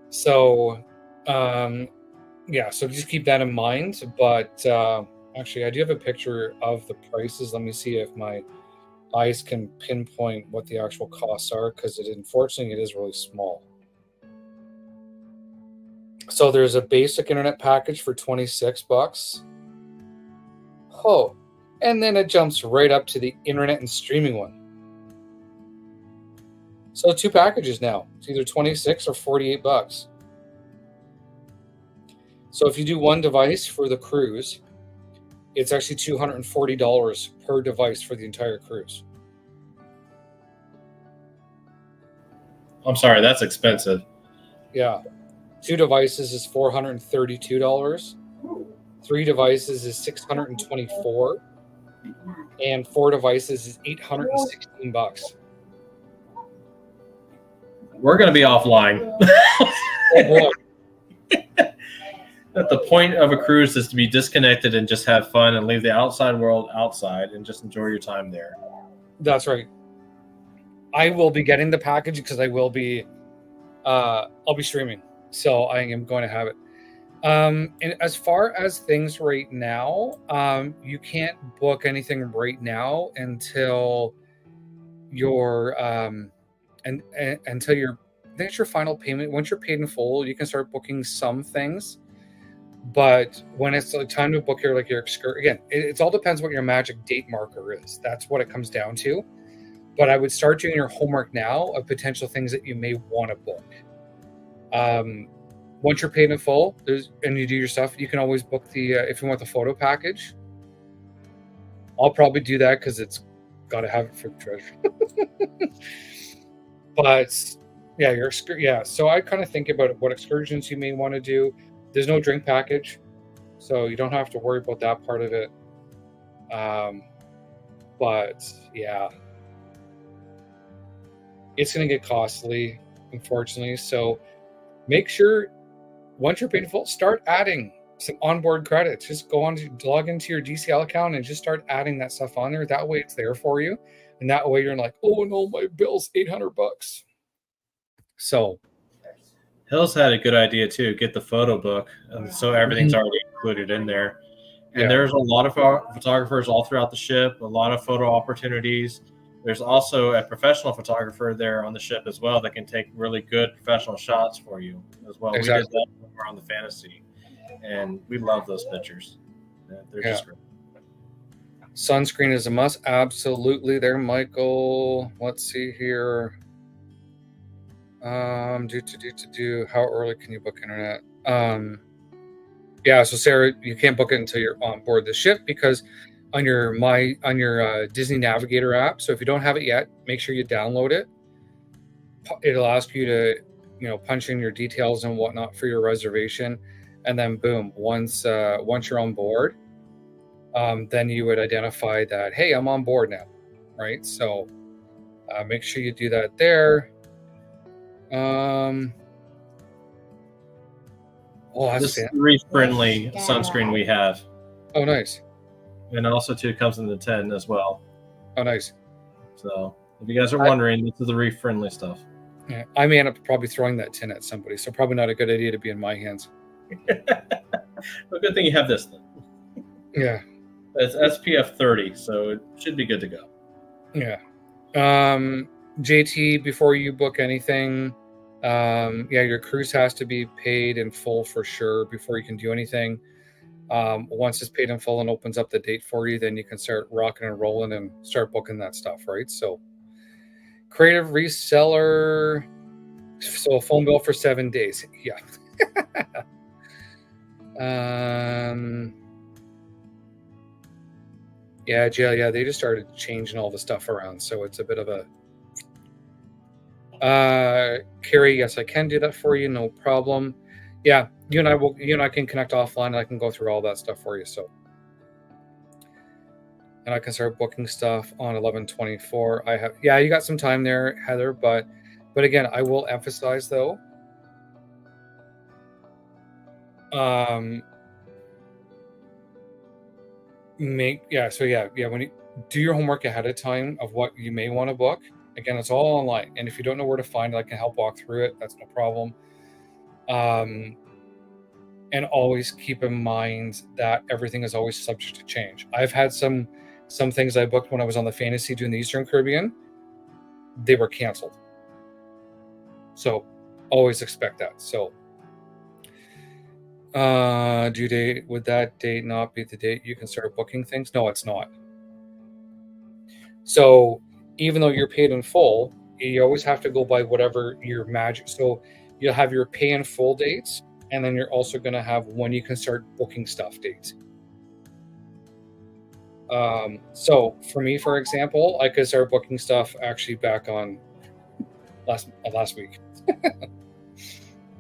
So, so just keep that in mind. But actually, I do have a picture of the prices. Let me see if my eyes can pinpoint what the actual costs are, because unfortunately it is really small. So there's a basic internet package for $26. Oh, And then it jumps right up to the internet and streaming one. So 2 packages now. It's either 26 or 48 bucks. So if you do one device for the cruise, it's actually $240 per device for the entire cruise. I'm sorry, that's expensive. Yeah. 2 devices is $432. 3 devices is $624. And 4 devices is $816. We're going to be offline. Oh boy. That the point of a cruise is to be disconnected and just have fun and leave the outside world outside and just enjoy your time there. That's right. I will be getting the package because I will be I'll be streaming. So I am going to have it. And as far as things right now, you can't book anything right now until your until your I think it's your final payment. Once you're paid in full, you can start booking some things. But when it's time to book your excursion, again, it all depends what your magic date marker is. That's what it comes down to. But I would start doing your homework now of potential things that you may want to book. Once you're paid in full, and you do your stuff, you can always book the if you want the photo package. I'll probably do that because it's got to have it for the treasure. But yeah, so I kind of think about what excursions you may want to do. There's no drink package, so you don't have to worry about that part of it. But yeah, it's going to get costly, unfortunately. So make sure once you're paid in full, start adding some onboard credits. Just log into your DCL account and just start adding that stuff on there. That way it's there for you. And that way you're like, oh no, my bill's $800. So Hill's had a good idea too. Get the photo book, so everything's already included in there. And there's a lot of photographers all throughout the ship. A lot of photo opportunities. There's also a professional photographer there on the ship as well that can take really good professional shots for you as well. Exactly. We did that when we were on the Fantasy, and we love those pictures. They're just great. Sunscreen is a must. Absolutely there, Michael. Let's see here. How early can you book internet? So Sarah, you can't book it until you're on board the ship because on your Disney Navigator app. So if you don't have it yet, make sure you download it. It'll ask you to, punch in your details and whatnot for your reservation, and then boom, once you're on board, then you would identify that, hey, I'm on board now, right? So make sure you do that there. This is the reef-friendly sunscreen we have. Oh, nice. And also, too, it comes in the 10 as well. Oh, nice. So, if you guys are wondering, this is the reef-friendly stuff. Yeah, I may end up probably throwing that tin at somebody, so probably not a good idea to be in my hands. Well, good thing you have this, then. Yeah. It's SPF 30, so it should be good to go. Yeah. JT, before you book anything, your cruise has to be paid in full for sure before you can do anything. Once it's paid in full and opens up the date for you, then you can start rocking and rolling and start booking that stuff, right? So creative reseller, so a phone bill for 7 days. Yeah. Jill, they just started changing all the stuff around, so it's a bit of a Carrie, yes, I can do that for you, no problem. Yeah, you and I can connect offline, and I can go through all that stuff for you. So, and I can start booking stuff on 11/24. You got some time there, Heather, but again, I will emphasize though, when you do your homework ahead of time of what you may want to book. Again, it's all online, and if you don't know where to find it, I can help walk through it. That's no problem. And always keep in mind that everything is always subject to change. I've had some things I booked when I was on the Fantasy doing the Eastern Caribbean. They were canceled. So always expect that. So due date, would that date not be the date you can start booking things? No, it's not. So even though you're paid in full, you always have to go by whatever your magic. So you'll have your pay in full dates, and then you're also going to have when you can start booking stuff dates. So for me, for example, I could start booking stuff actually back on last week.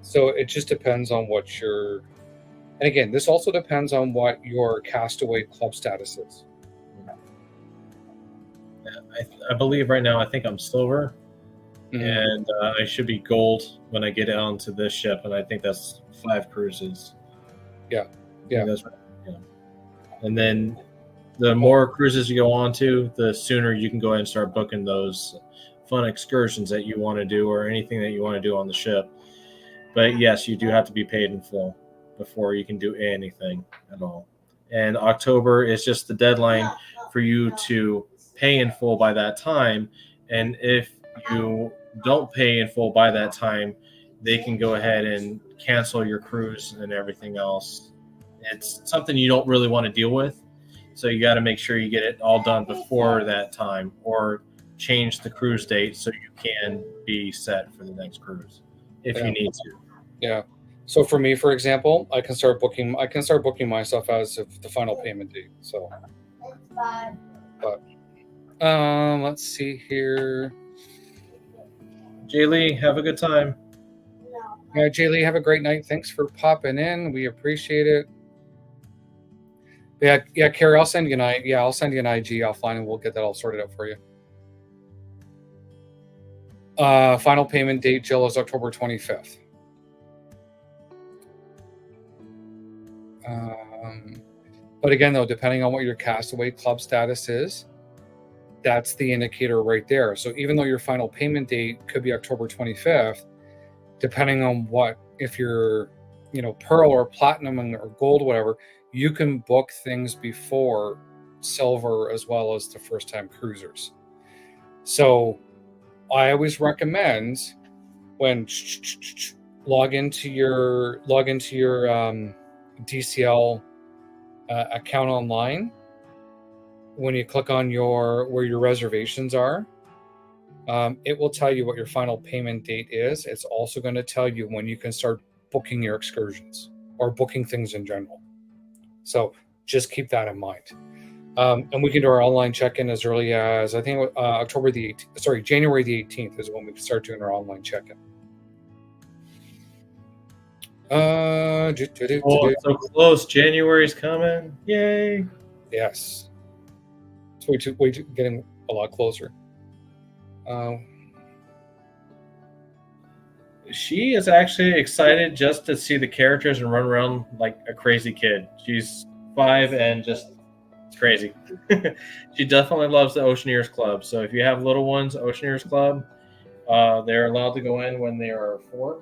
So it just depends on what your, and again, this also depends on what your Castaway club status is. I believe right now I think I'm silver, and I should be gold when I get onto this ship, and I think that's 5 cruises. Yeah. That's right. Yeah. And then the more cruises you go on to, the sooner you can go ahead and start booking those fun excursions that you want to do or anything that you want to do on the ship. But yes, you do have to be paid in full before you can do anything at all. And October is just the deadline for you to pay in full by that time. And if you don't pay in full by that time, they can go ahead and cancel your cruise and everything else. It's something you don't really want to deal with. So you got to make sure you get it all done before that time, or change the cruise date so you can be set for the next cruise if you need to. Yeah. So for me, for example, I can start booking my stuff as of the final payment date. So, but let's see here. Jay Lee, have a good time. Yeah, Jay Lee, have a great night. Thanks for popping in. We appreciate it. Yeah, Carrie, I'll send you an IG offline, and we'll get that all sorted out for you. Final payment date, Jill, is October 25th. But again, though, depending on what your Castaway club status is, that's the indicator right there. So even though your final payment date could be October 25th, depending on if you're, Pearl or Platinum or Gold, whatever, you can book things before Silver as well as the first-time cruisers. So I always recommend when log into your DCL account online. When you click on where your reservations are, it will tell you what your final payment date is. It's also going to tell you when you can start booking your excursions or booking things in general. So just keep that in mind. And we can do our online check-in as early as, I think, January the 18th is when we can start doing our online check-in. So close. January's coming. Yay. Yes. It's way too getting a lot closer. She is actually excited just to see the characters and run around like a crazy kid. She's 5 and just crazy. She definitely loves the Oceaneers Club. So if you have little ones, Oceaneers Club, they're allowed to go in when they are 4,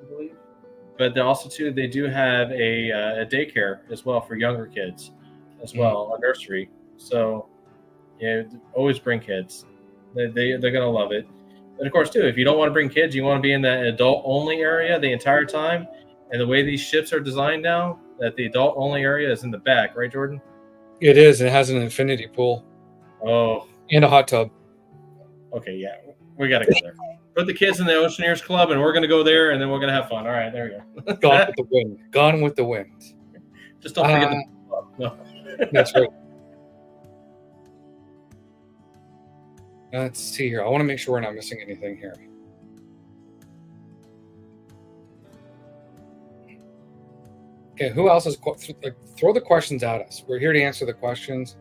I believe. But they do have a daycare as well for younger kids as well, a nursery. So always bring kids. They're going to love it. And of course, too, if you don't want to bring kids, you want to be in that adult-only area the entire time. And the way these ships are designed now, that the adult-only area is in the back, right, Jordan? It is. It has an infinity pool. Oh. And a hot tub. Okay, yeah. We got to go there. Put the kids in the Oceaneers Club, and we're going to go there, and then we're going to have fun. All right, there we go. Gone with the wind. Gone with the wind. Just don't forget the club. No. That's right. Let's see here. I want to make sure we're not missing anything here. Okay, who else is throw the questions at us? We're here to answer the questions.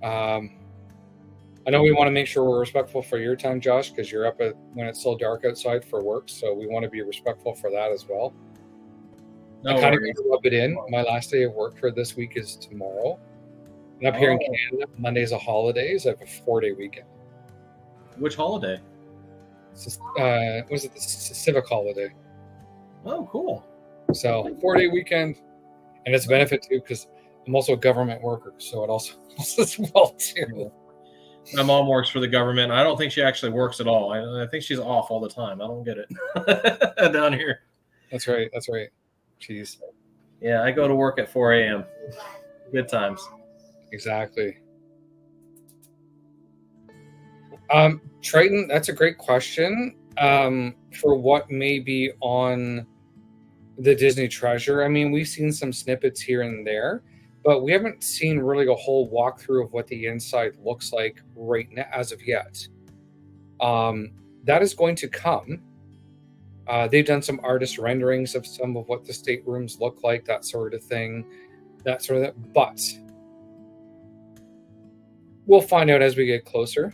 I know we want to make sure we're respectful for your time, Josh, because you're up when it's still dark outside for work. So we want to be respectful for that as well. I kind of going to rub it in. My last day of work for this week is tomorrow. And up here in Canada, Monday's a holiday. So I have a 4-day weekend. Which holiday? Was it the civic holiday? Oh, cool. So 4-day weekend. And it's a benefit too, because I'm also a government worker. So it also helps as well too. My mom works for the government. I don't think she actually works at all. I think she's off all the time. I don't get it down here. That's right. That's right. Jeez. Yeah, I go to work at 4 a.m. Good times. Exactly. Triton, that's a great question. For what may be on the Disney Treasure, I mean, we've seen some snippets here and there, but we haven't seen really a whole walkthrough of what the inside looks like right now as of yet. That is going to come. They've done some artist renderings of some of what the staterooms look like, that sort of thing, but we'll find out as we get closer.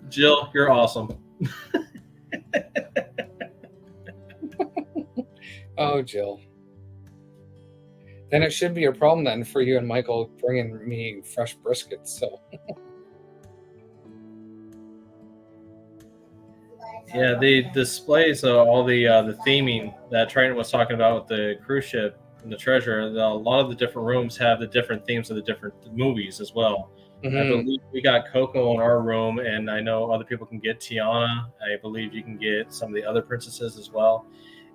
Jill, you're awesome. Oh, Jill. Then it should be a problem then for you and Michael bringing me fresh briskets. So. Yeah, the displays, all the theming that Triton was talking about with the cruise ship and the treasure. A lot of the different rooms have the different themes of the different movies as well. Mm-hmm. I believe we got Coco in our room, and I know other people can get Tiana. I believe you can get some of the other princesses as well.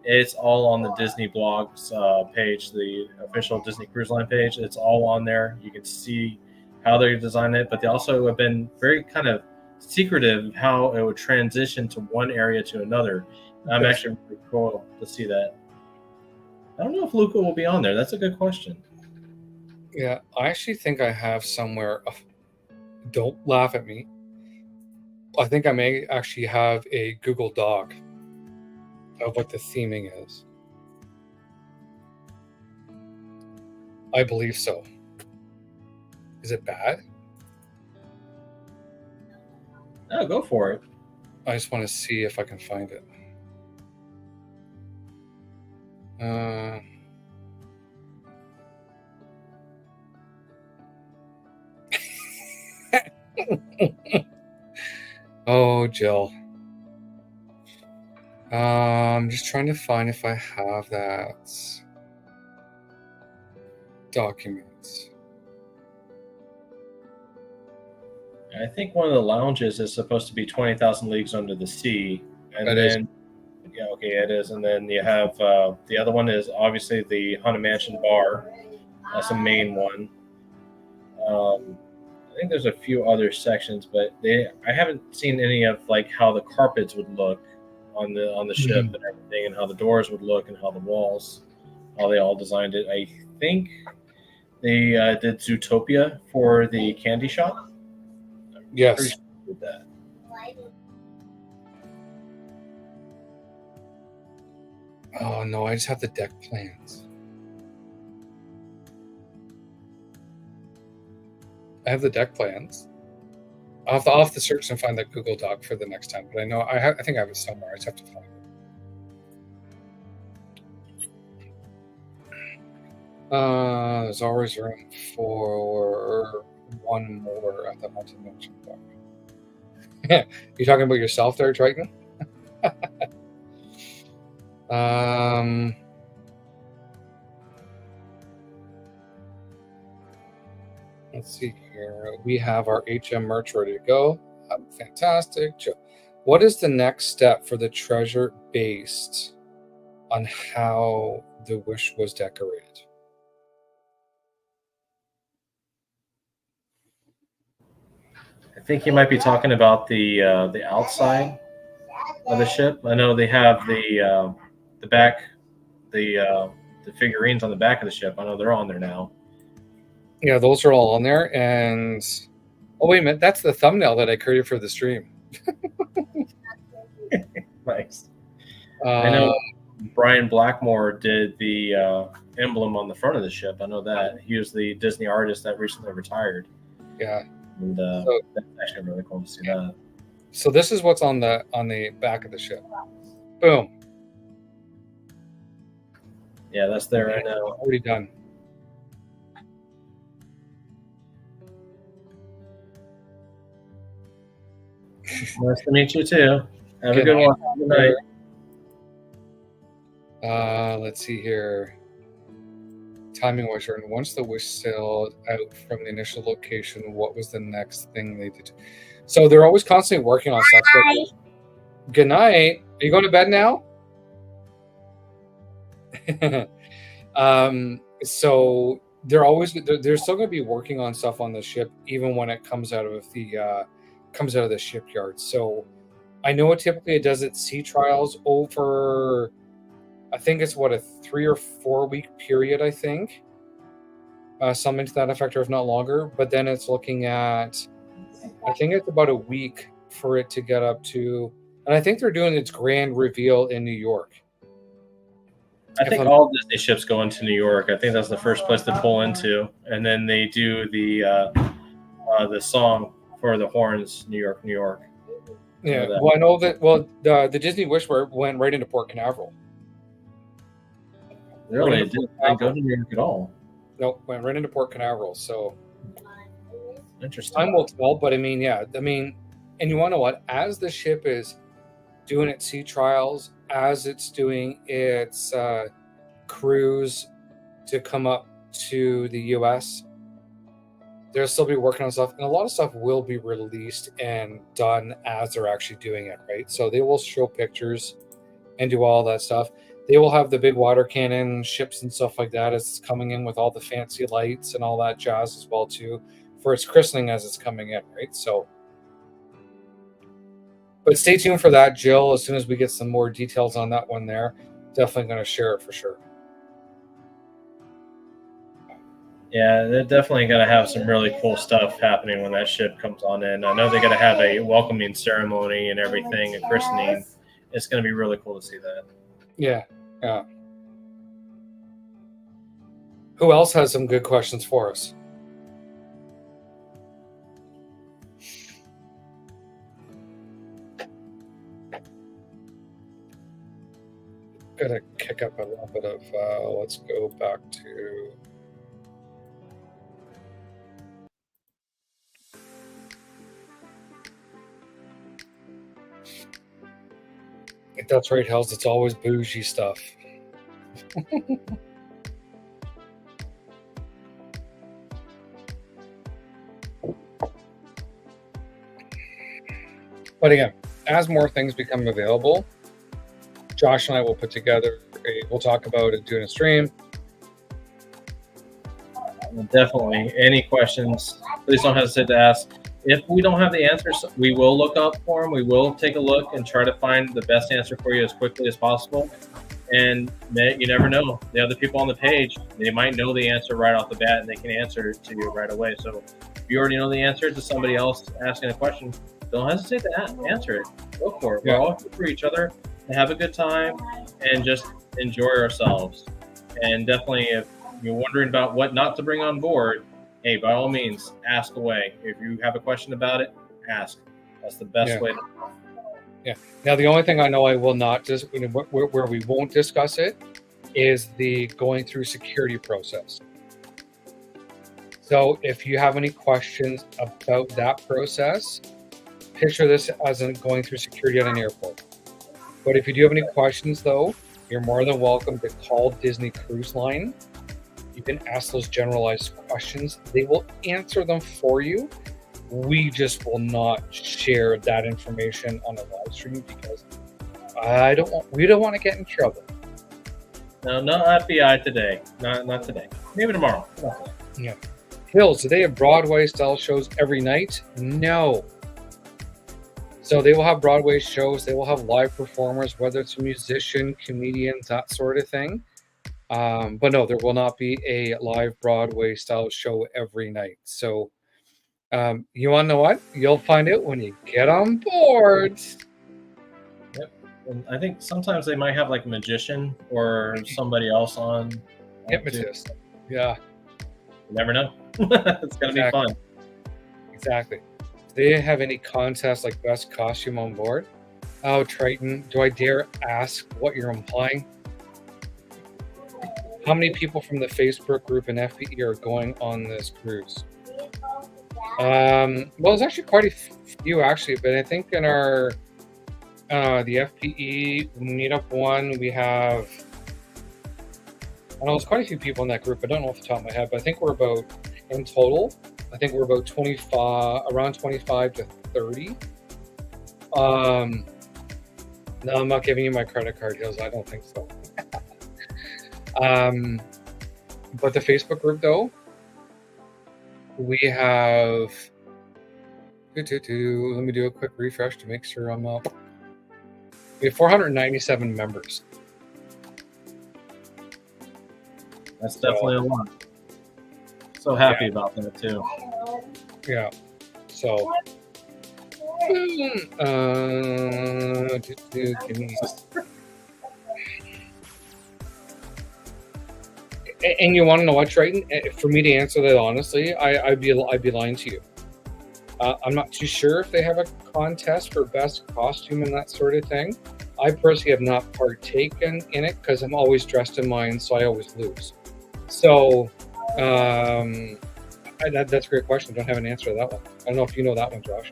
It's all on the Disney blogs page, the official Disney Cruise Line page. It's all on there. You can see how they designed it, but they also have been very kind of secretive how it would transition to one area to another. I'm actually really cool to see that. I don't know if Luca will be on there. That's a good question. Yeah, I actually think I have somewhere. Don't laugh at me. I think I may actually have a Google Doc of what the theming is. I believe so. Is it bad? No, go for it. I just want to see if I can find it. Oh, Jill. I'm just trying to find if I have that document. I think one of the lounges is supposed to be 20,000 Leagues Under the Sea. And that then, is. Yeah, okay, it is. And then you have the other one is obviously the Haunted Mansion bar. That's the main one. I think there's a few other sections, but I haven't seen any of like how the carpets would look on the ship and everything, and how the doors would look, and how the walls, how they all designed it. I think they did Zootopia for the candy shop. Yes. Sure did that. Oh no, I just have the deck plans. I have the deck plans. I'll have to search and find that Google Doc for the next time. But I know I think I have it somewhere. I just have to find it. There's always room for one more at the Haunted Mansion bar. You talking about yourself there, Triton? Let's see here. We have our HM merch ready to go. Fantastic. What is the next step for the treasure based on how the Wish was decorated? I think you might be talking about the outside of the ship. I know they have the back, the figurines on the back of the ship. I know they're on there now. Yeah, those are all on there. And oh, wait a minute, that's the thumbnail that I created for the stream. Nice. I know Brian Blackmore did the emblem on the front of the ship. I know that. He was the Disney artist that recently retired. Yeah. And that's actually really cool to see that. So this is what's on the back of the ship. Boom. Yeah, that's there right now. Already done. Nice to meet you too. Have a good one. Good night. Let's see here. Timing was short. Once the Wish sailed out from the initial location, what was the next thing they did? So they're always constantly working on stuff. Good night. Are you going to bed now? So they're still going to be working on stuff on the ship, even when it comes out of the comes out of the shipyard. So I know typically it does its sea trials over, I think it's what, a 3 or 4 week period, I think. Something to that effect, or if not longer. But then it's looking at, I think it's about a week for it to get up to, and I think they're doing its grand reveal in New York. I think all Disney ships go into New York. I think that's the first place to pull into, and then they do the song for the horns, New York, New York. Yeah, well, I know that. Well, the Disney Wish went right into Port Canaveral. Really, it didn't go to New York at all. No, went right into Port Canaveral. So interesting. Time will tell, but I mean, yeah, I mean, and you want to know what? As the ship is doing its sea trials, as it's doing its cruise to come up to the U.S., they'll still be working on stuff, and a lot of stuff will be released and done as they're actually doing it, right? So they will show pictures and do all that stuff. They will have the big water cannon ships and stuff like that as it's coming in with all the fancy lights and all that jazz as well too, for its christening as it's coming in, right? So, but stay tuned for that, Jill. As soon as we get some more details on that one there, definitely going to share it for sure. Yeah, they're definitely going to have some really cool stuff happening when that ship comes on in. I know they're going to have a welcoming ceremony and everything, a christening. It's going to be really cool to see that. Yeah, yeah. Who else has some good questions for us? Gotta kick up a little bit of, let's go back to... That's right, Hells. It's always bougie stuff. But again, as more things become available, Josh and I will put together, we'll talk about it, doing a stream. Definitely. Any questions, please don't hesitate to ask. If we don't have the answers, we will look up for them. We will take a look and try to find the best answer for you as quickly as possible. And you never know. The other people on the page, they might know the answer right off the bat, and they can answer it to you right away. So if you already know the answer to somebody else asking a question, don't hesitate to answer it. Go for it. We're all here for each other to have a good time and just enjoy ourselves. And definitely, if you're wondering about what not to bring on board, hey, by all means, ask away. If you have a question about it, ask. That's the best way to know. Yeah. Now, the only thing I know I will not just where we won't discuss it is the going through security process. So if you have any questions about that process, picture this as in going through security at an airport. But if you do have any questions, though, you're more than welcome to call Disney Cruise Line. You can ask those generalized questions. They will answer them for you. We just will not share that information on a live stream because we don't want to get in trouble. No, not FBI today. Not today. Maybe tomorrow. Yeah. Hills, do they have Broadway style shows every night? No. So they will have Broadway shows. They will have live performers, whether it's a musician, comedians, that sort of thing. But no, there will not be a live Broadway style show every night. So you want to know what? You'll find out when you get on board. Yep. And I think sometimes they might have like a magician or somebody else on. Hypnotist. Too. Yeah. You never know. It's going to be fun. Exactly. Do they have any contests like best costume on board? Oh, Triton, do I dare ask what you're implying? How many people from the Facebook group and FPE are going on this cruise? Well, there's actually quite a few, actually, but I think in our the FPE meetup one, we have, I know there's quite a few people in that group. I don't know off the top of my head, but I think we're about, in total, I think we're about 25, around 25 to 30. No, I'm not giving you my credit card, Hills. I don't think so. But the Facebook group, though, we have Let me do a quick refresh to make sure I'm up. We have 497 members. That's definitely a lot. So happy about that too. Yeah. So. Give me. And you want to know what, Triton? For me to answer that honestly, I'd be lying to you. I'm not too sure if they have a contest for best costume and that sort of thing. I personally have not partaken in it because I'm always dressed in mine, so I always lose. So that's a great question. I don't have an answer to that one. I don't know if you know that one, Josh.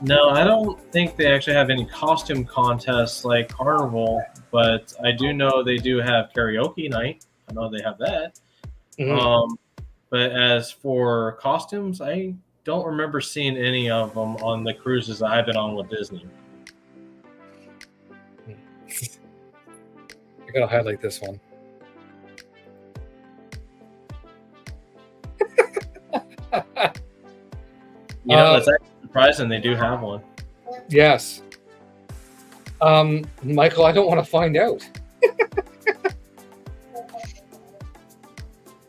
No, I don't think they actually have any costume contests like Carnival, but I do know they do have karaoke night. I know they have that. Mm-hmm. But as for costumes, I don't remember seeing any of them on the cruises that I've been on with Disney. I gotta highlight this one. That's actually surprising. They do have one. Yes. Michael, I don't want to find out.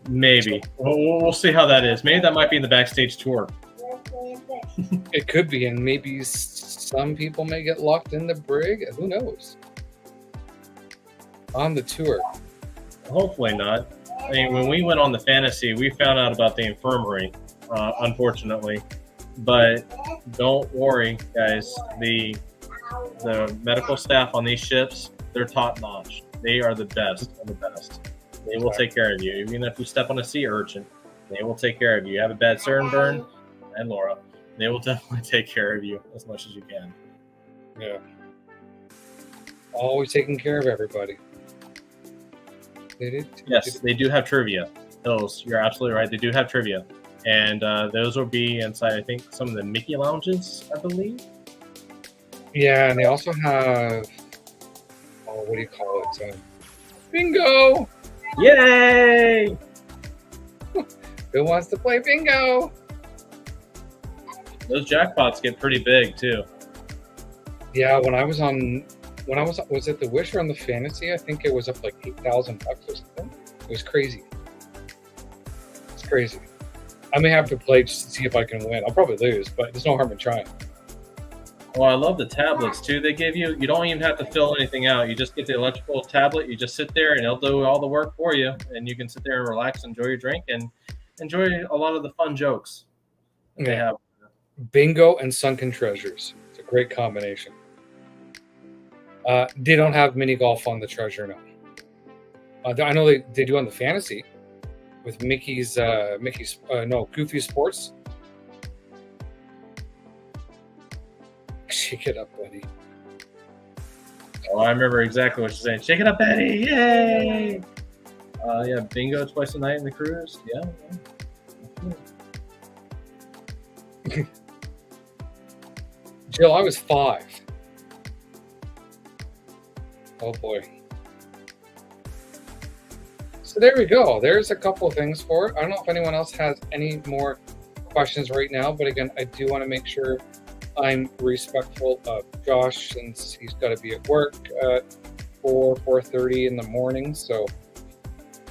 Maybe. We'll see how that is. Maybe that might be in the backstage tour. It could be, and maybe some people may get locked in the brig. Who knows? On the tour. Hopefully not. I mean, when we went on the fantasy, we found out about the infirmary, unfortunately. But don't worry, guys. The medical staff on these ships, they're top notch. They are the best of the best. They will take care of you. Even if you step on a sea urchin, they will take care of you. You have a bad sunburn, and Laura, they will definitely take care of you as much as you can. Yeah. Always taking care of everybody. Yes, they do have trivia. Those, you're absolutely right. They do have trivia. And those will be inside, I think, some of the Mickey lounges, I believe. Yeah, and they also have, what do you call it? Bingo! Yay! Who wants to play bingo? Those jackpots get pretty big too. Yeah, was it the Wish or on the Fantasy? I think it was up like $8,000 or something. It was crazy. It's crazy. I may have to play just to see if I can win. I'll probably lose, but there's no harm in trying. Well, I love the tablets too. They give you don't even have to fill anything out. You just get the electrical tablet. You just sit there and it'll do all the work for you. And you can sit there and relax, enjoy your drink, and enjoy a lot of the fun jokes that they have. Bingo and Sunken Treasures. It's a great combination. They don't have mini golf on the Treasure, no. I know they do on the Fantasy with Goofy Sports. Shake it up, buddy. Oh, I remember exactly what you're saying. Shake it up, Betty! Yay! Yeah, bingo twice a night in the cruise. Yeah. Jill, I was 5. Oh boy. So there we go. There's a couple of things for it. I don't know if anyone else has any more questions right now, but again, I do want to make sure I'm respectful of Josh since he's got to be at work at 4:30 in the morning. So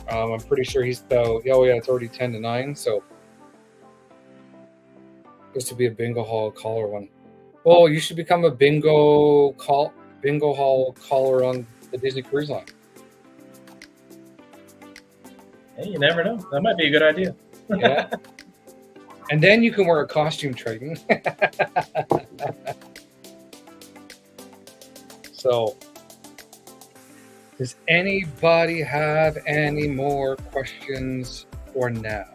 I'm pretty sure he's about, it's already 10 to 9. So this would be a bingo hall caller one. Well, you should become a bingo hall caller on the Disney Cruise Line. Hey, you never know. That might be a good idea. Yeah. And then you can wear a costume, Triton. So, does anybody have any more questions for now?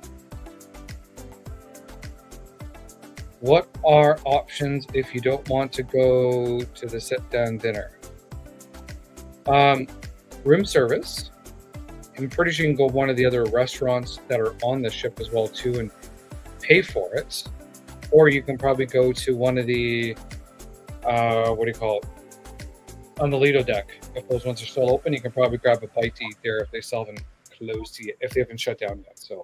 What are options if you don't want to go to the sit-down dinner? Room service. I'm pretty sure you can go one of the other restaurants that are on the ship as well too and pay for it. Or you can probably go to one of the, on the Lido deck. If those ones are still open, you can probably grab a bite to eat there if they still haven't closed yet, if they haven't shut down yet. So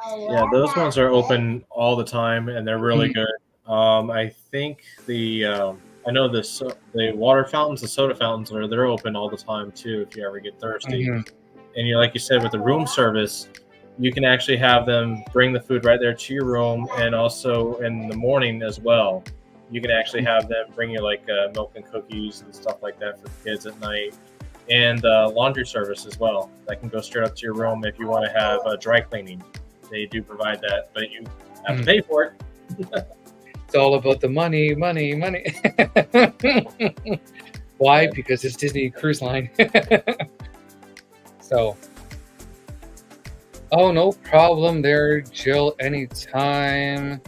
Yeah, those ones are open all the time, and they're really good. I think I know the water fountains, the soda fountains they're open all the time too. If you ever get thirsty, and like you said, with the room service, you can actually have them bring the food right there to your room, and also in the morning as well. You can actually have them bring you like milk and cookies and stuff like that for the kids at night, and laundry service as well. That can go straight up to your room if you want to have dry cleaning. They do provide that, but you have to pay for it. It's all about the money, money, money. Why? Because it's Disney Cruise Line. So, oh, no problem there, Jill. Anytime.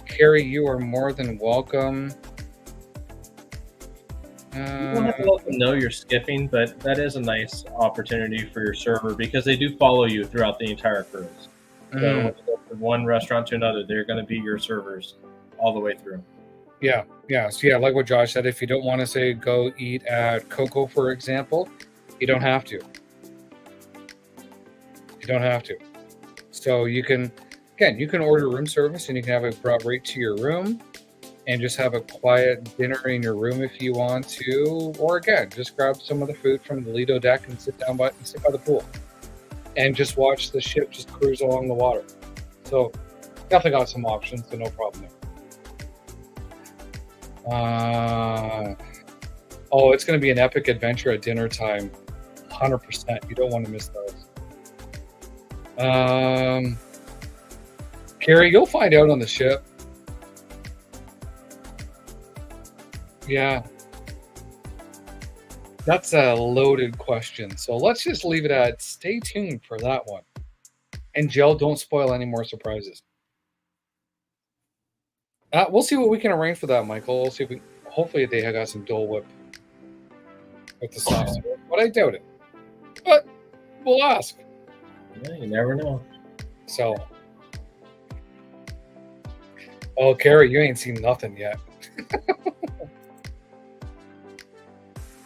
Carrie, you are more than welcome. You don't have to let them know you're skipping, but that is a nice opportunity for your server because they do follow you throughout the entire cruise. So when you go from one restaurant to another, they're going to be your servers all the way through. Yeah. So like what Josh said, if you don't want to say go eat at Coco, for example, you don't have to. You don't have to. So you can order room service and you can have it brought right to your room and just have a quiet dinner in your room if you want to. Or again, just grab some of the food from the Lido deck and sit by the pool and just watch the ship just cruise along the water. So definitely got some options, so no problem there. Oh, it's going to be an epic adventure at dinner time. 100%. You don't want to miss those. Carrie, you'll find out on the ship. Yeah. That's a loaded question. So let's just leave it at stay tuned for that one. And Jill, don't spoil any more surprises. We'll see what we can arrange for that, Michael. We'll see if hopefully they have got some Dole Whip with the sauce. But I doubt it. But we'll ask. Yeah, you never know. So. Oh, Carrie, you ain't seen nothing yet.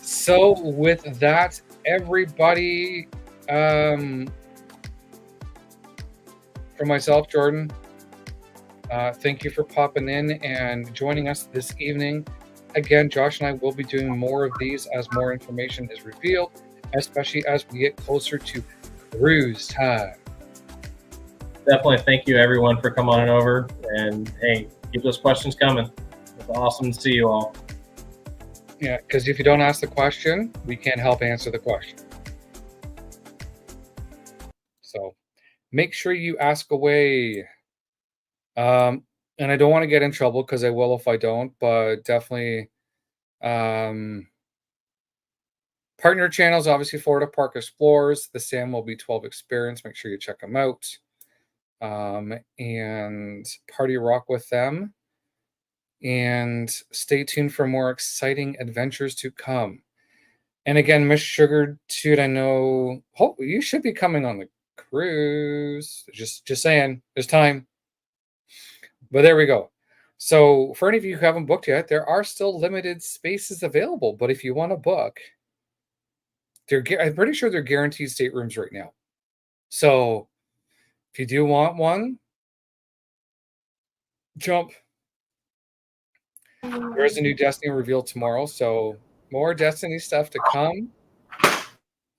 So with that, everybody, for myself, Jordan, thank you for popping in and joining us this evening. Again, Josh and I will be doing more of these as more information is revealed, especially as we get closer to cruise time. Definitely thank you, everyone, for coming on over. And, hey, keep those questions coming. It's awesome to see you all. Yeah, because if you don't ask the question, we can't help answer the question. So make sure you ask away. And I don't want to get in trouble because I will if I don't, but definitely partner channels, obviously Florida Park Explorers, the Sam Will Be 12 Experience. Make sure you check them out. And party rock with them. And stay tuned for more exciting adventures to come. And again, Miss Sugar Toot, I know you should be coming on the cruise. Just saying, there's time. But there we go. So for any of you who haven't booked yet, there are still limited spaces available. But if you want to book, I'm pretty sure they're guaranteed staterooms right now. So if you do want one, jump. There's a new Destiny reveal tomorrow, so more Destiny stuff to come.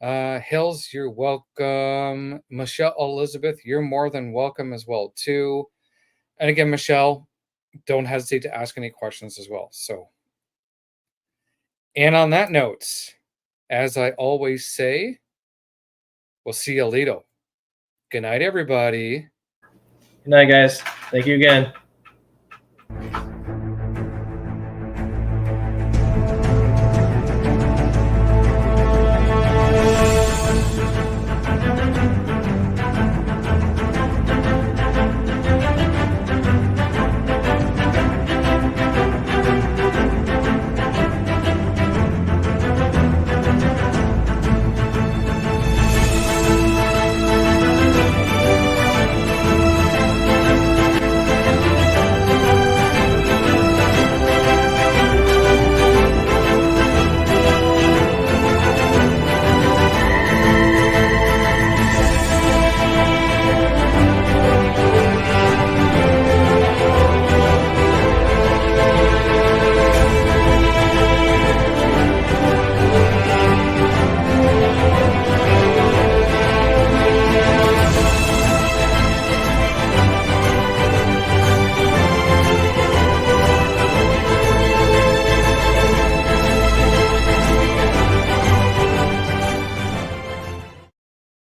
Hills, you're welcome. Michelle Elizabeth, you're more than welcome as well too. And again, Michelle, don't hesitate to ask any questions as well. So, and on that note, as I always say, we'll see you later. Good night, everybody. Good night, guys. Thank you again.